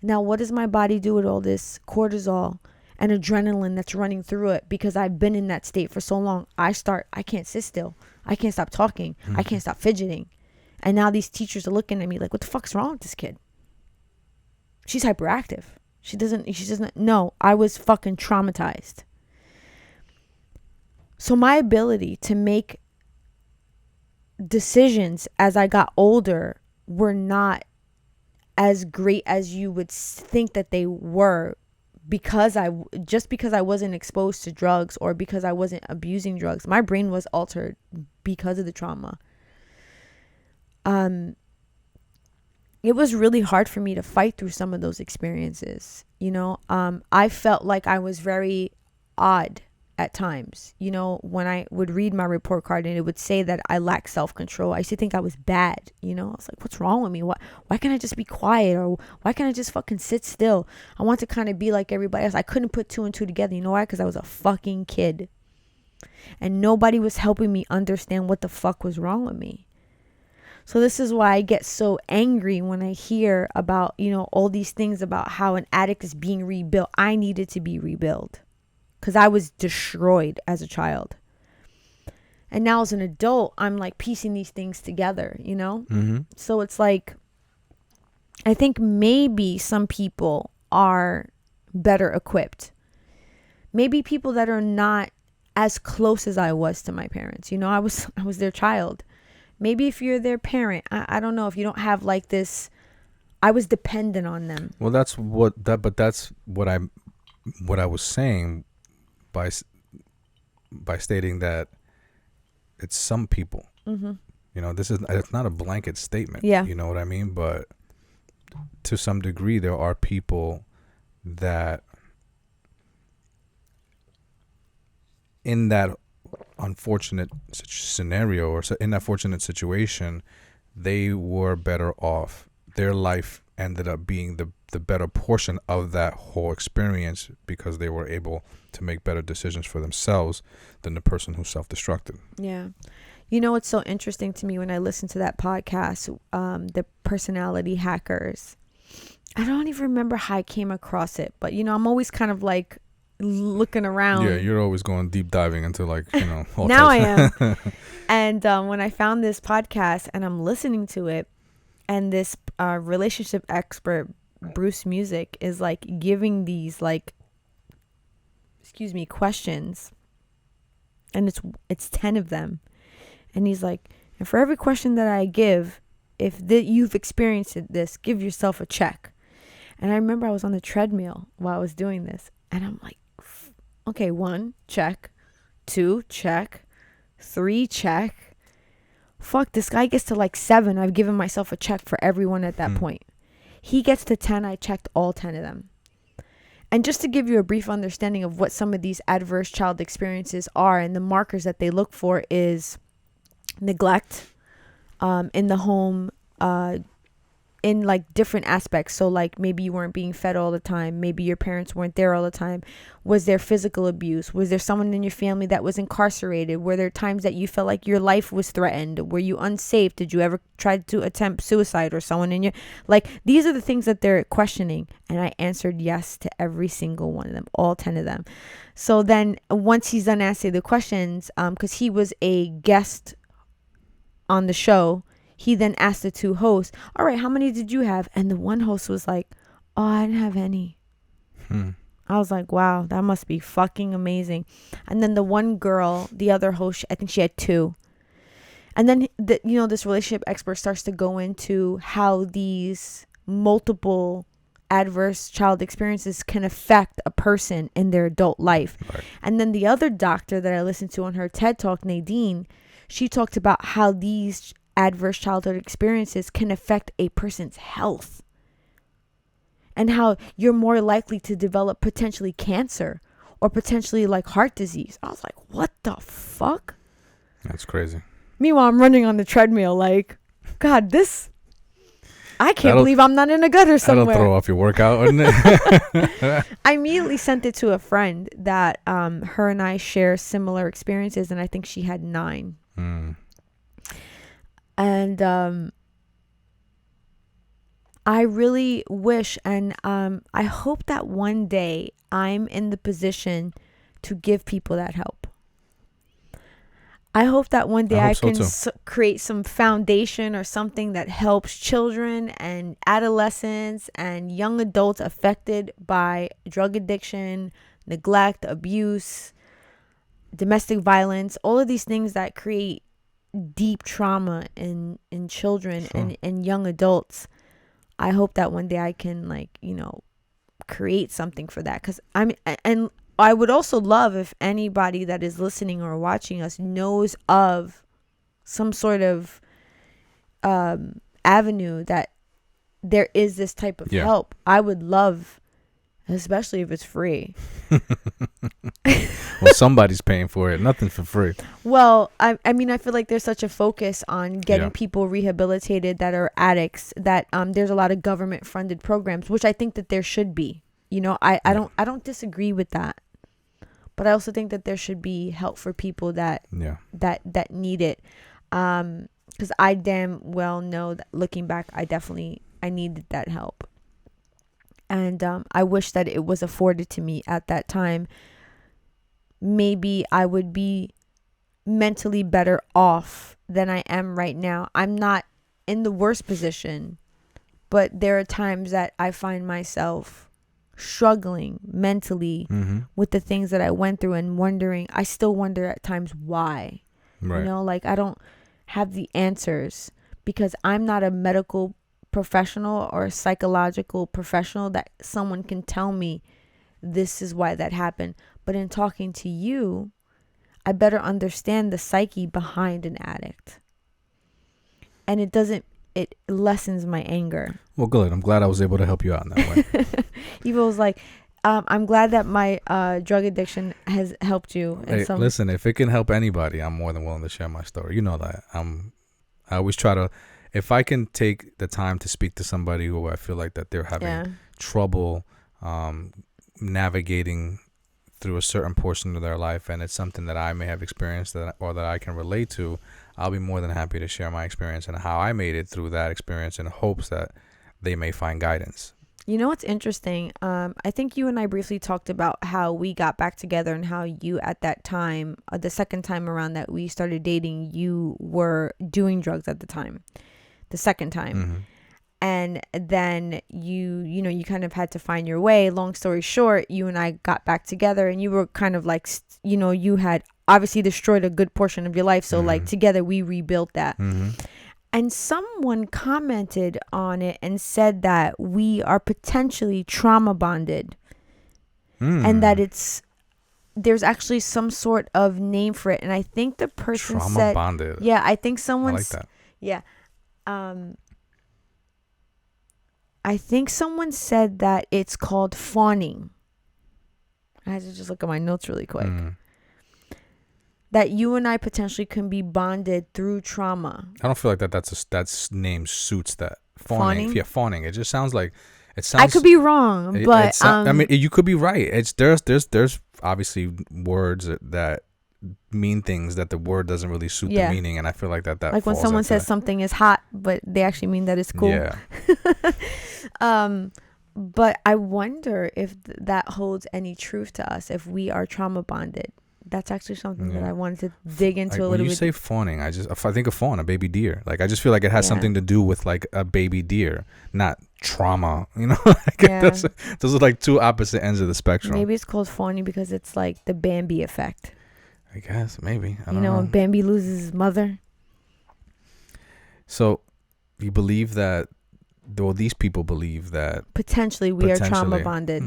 Now, what does my body do with all this cortisol and adrenaline that's running through it? Because I've been in that state for so long. I can't sit still. I can't stop talking. I can't stop fidgeting. And now these teachers are looking at me like, what the fuck's wrong with this kid? She's hyperactive. She doesn't know. I was fucking traumatized. So my ability to make decisions as I got older were not as great as you would think that they were because I wasn't exposed to drugs or because I wasn't abusing drugs, my brain was altered because of the trauma. It was really hard for me to fight through some of those experiences. I felt like I was very odd at times. When I would read my report card and it would say that I lack self-control, I used to think I was bad. I was like, what's wrong with me? Why can't I just be quiet? Or why can't I just fucking sit still? I want to kind of be like everybody else. I couldn't put two and two together. You know why? Because I was a fucking kid. And nobody was helping me understand what the fuck was wrong with me. So this is why I get so angry when I hear about, all these things about how an addict is being rebuilt. I needed to be rebuilt because I was destroyed as a child. And now as an adult, I'm like piecing these things together, Mm-hmm. So it's like, I think maybe some people are better equipped. Maybe people that are not as close as I was to my parents. I was their child. Maybe if you're their parent, I don't know, if you don't have like this, I was dependent on them. Well, that's what I was saying by stating that it's some people. Mm-hmm. It's not a blanket statement. Yeah. You know what I mean? But to some degree, there are people that in that unfortunate scenario or in that fortunate situation, they were better off. Their life ended up being the better portion of that whole experience because they were able to make better decisions for themselves than the person who self-destructed. Yeah. What's so interesting to me when I listen to that podcast, the personality hackers, I don't even remember how I came across it, but I'm always kind of like looking around. Yeah, you're always going deep diving into all now types. I am. And when I found this podcast and I'm listening to it, and this relationship expert Bruce Music is like giving these questions, and it's 10 of them, and he's like, and for every question that I give, if you've experienced this, give yourself a check. And I remember I was on the treadmill while I was doing this, and I'm like, okay, 1, check. 2, check. 3, check. Fuck, this guy gets to like 7. I've given myself a check for everyone at that point. He gets to 10. I checked all 10 of them. And just to give you a brief understanding of what some of these adverse child experiences are and the markers that they look for is neglect in the home, in like different aspects. So like maybe you weren't being fed all the time. Maybe your parents weren't there all the time. Was there physical abuse? Was there someone in your family that was incarcerated? Were there times that you felt like your life was threatened? Were you unsafe? Did you ever try to attempt suicide or someone in your, like, these are the things that they're questioning. And I answered yes to every single one of them, all 10 of them. So then once he's done answering the questions, because he was a guest on the show, he then asked the 2 hosts, all right, how many did you have? And the one host was like, oh, I didn't have any. I was like, wow, that must be fucking amazing. And then the one girl, the other host, I think she had 2. And then, this relationship expert starts to go into how these multiple adverse child experiences can affect a person in their adult life. Right. And then the other doctor that I listened to on her TED Talk, Nadine, she talked about how these adverse childhood experiences can affect a person's health and how you're more likely to develop potentially cancer or potentially like heart disease. I was like, what the fuck? That's crazy. Meanwhile, I'm running on the treadmill like, God, I can't believe I'm not in a gutter somewhere. That'll throw off your workout, wouldn't it? I immediately sent it to a friend that her and I share similar experiences, and I think she had 9. And I really wish and I hope that one day I'm in the position to give people that help. I hope that one day I can create some foundation or something that helps children and adolescents and young adults affected by drug addiction, neglect, abuse, domestic violence, all of these things that create deep trauma in children and young adults. I hope that one day I can create something for that? Because and I would also love if anybody that is listening or watching us knows of some sort of avenue that there is this type of help. I would love, especially if it's free. Well, somebody's paying for it. Nothing for free. Well, I mean, I feel like there's such a focus on getting people rehabilitated that are addicts that there's a lot of government funded programs, which I think that there should be. You know, I don't disagree with that. But I also think that there should be help for people that need it. Because I damn well know that looking back, I needed that help. And I wish that it was afforded to me at that time. Maybe I would be mentally better off than I am right now. I'm not in the worst position, but there are times that I find myself struggling mentally with the things that I went through and wondering. I still wonder at times why. Right. You know, like I don't have the answers because I'm not a medical professional or a psychological professional that someone can tell me this is why that happened. But in talking to you, I better understand the psyche behind an addict. And it lessens my anger. Well, good. I'm glad I was able to help you out in that way. Eva was like, I'm glad that my drug addiction has helped you. Hey, listen, if it can help anybody, I'm more than willing to share my story. You know that. I always try to, if I can take the time to speak to somebody who I feel like that they're having trouble navigating through a certain portion of their life, and it's something that I may have experienced or that I can relate to, I'll be more than happy to share my experience and how I made it through that experience in hopes that they may find guidance. You know what's interesting? I think you and I briefly talked about how we got back together and how you at that time, the second time around that we started dating, you were doing drugs at the time, the second time. And then you kind of had to find your way. Long story short, you and I got back together and you were kind of like, you had obviously destroyed a good portion of your life. So like together we rebuilt that. And someone commented on it and said that we are potentially trauma bonded and that there's actually some sort of name for it. And I think the person said, bonded. Yeah, I think someone, I like that. Yeah. I think someone said that it's called fawning. I had to just look at my notes really quick. That you and I potentially can be bonded through trauma. I don't feel like that's name suits that. Fawning? Yeah, fawning. It just sounds like I could be wrong, but I mean, you could be right. There's obviously words that mean things that the word doesn't really suit the meaning, and I feel like that like when someone says something is hot, but they actually mean that it's cool. Yeah. But I wonder if that holds any truth to us if we are trauma bonded. That's actually something that I wanted to dig into a little bit. When you say fawning, I think of fawn, a baby deer. Like I just feel like it has something to do with like a baby deer, not trauma. You know, those are like two opposite ends of the spectrum. Maybe it's called fawning because it's like the Bambi effect. I guess maybe. I don't know. When Bambi loses his mother. So, you believe that? Well, these people believe that potentially we are trauma bonded.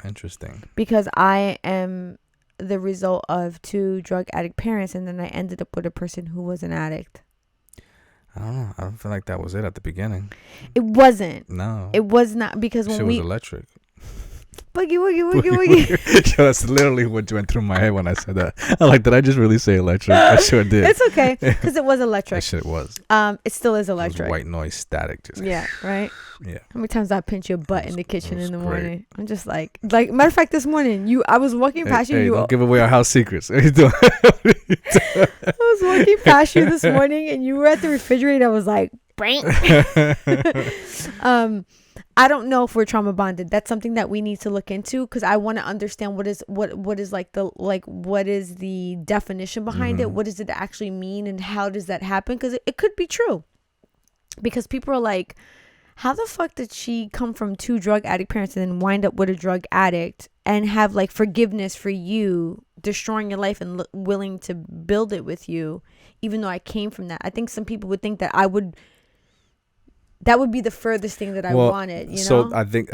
Interesting. Because I am the result of two drug addict parents, and then I ended up with a person who was an addict. I don't know. I don't feel like that was it at the beginning. It wasn't. No. It was not, because when Shit was electric. Boogie, woogie, woogie, woogie. Yo, that's literally what went through my head when I said that. I'm like, did I just really say electric? I sure did. It's okay, because it was electric. That shit was. It still is electric. It was white noise static. Just right? Yeah. How many times I pinch your butt in the kitchen in the morning? I'm just like matter of fact, this morning I was walking past you. Hey, don't give away our house secrets. What are you doing? I was walking past you this morning, and you were at the refrigerator. I was like, bang. I don't know if we're trauma bonded. That's something that we need to look into, because I want to understand what is the definition behind it. What does it actually mean, and how does that happen? Because it could be true. Because people are like, how the fuck did she come from two drug addict parents and then wind up with a drug addict and have like forgiveness for you destroying your life and willing to build it with you, even though I came from that? I think some people would think that I would that would be the furthest thing that I wanted, you know? So I think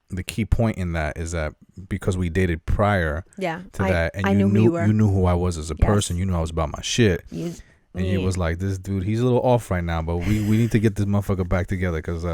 the key point in that is that because we dated prior to that, and you knew who I was as a person, you knew I was about my shit. You was like, this dude, he's a little off right now, but we need to get this motherfucker back together because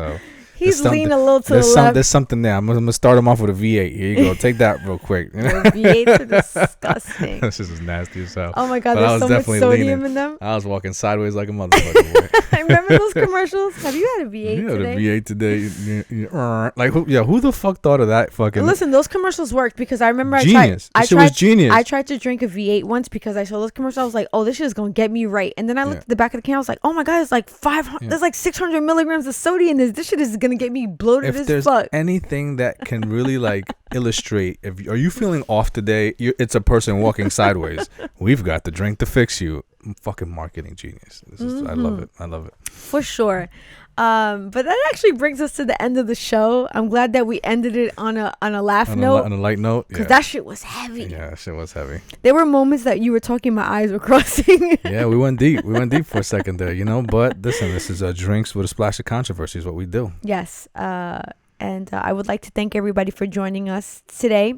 he's leaning a little to the left. There's something there. I'm gonna start him off with a V8. Here you go. Take that real quick. V8s are disgusting. This is nasty as hell. Oh my god, there's so much sodium in them. I was walking sideways like a motherfucker. I remember those commercials. Have you had a V8 today? Yeah, a V8 today. Like who the fuck thought of that fucking? Listen, those commercials worked because I remember genius. I was genius. I tried to drink a V8 once because I saw those commercials. I was like, oh, this shit is gonna get me right. And then I looked at the back of the can. I was like, oh my god, it's like 500. There's like 600 milligrams of sodium in this. This shit is gonna get me bloated as fuck. If there's anything that can really like illustrate, are you feeling off today? It's a person walking sideways. We've got the drink to fix you. I'm fucking marketing genius. I love it. I love it. For sure. But that actually brings us to the end of the show. I'm glad that we ended it on a note. On a light note. Because that shit was heavy. Yeah, that shit was heavy. There were moments that you were talking, my eyes were crossing. Yeah, we went deep. We went deep for a second there, you know. But listen, this is Drinks with a Splash of Controversy is what we do. Yes. And I would like to thank everybody for joining us today.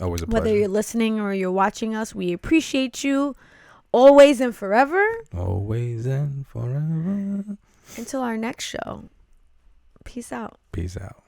Always a pleasure. Whether you're listening or you're watching us, we appreciate you always and forever. Always and forever. Until our next show. Peace out. Peace out.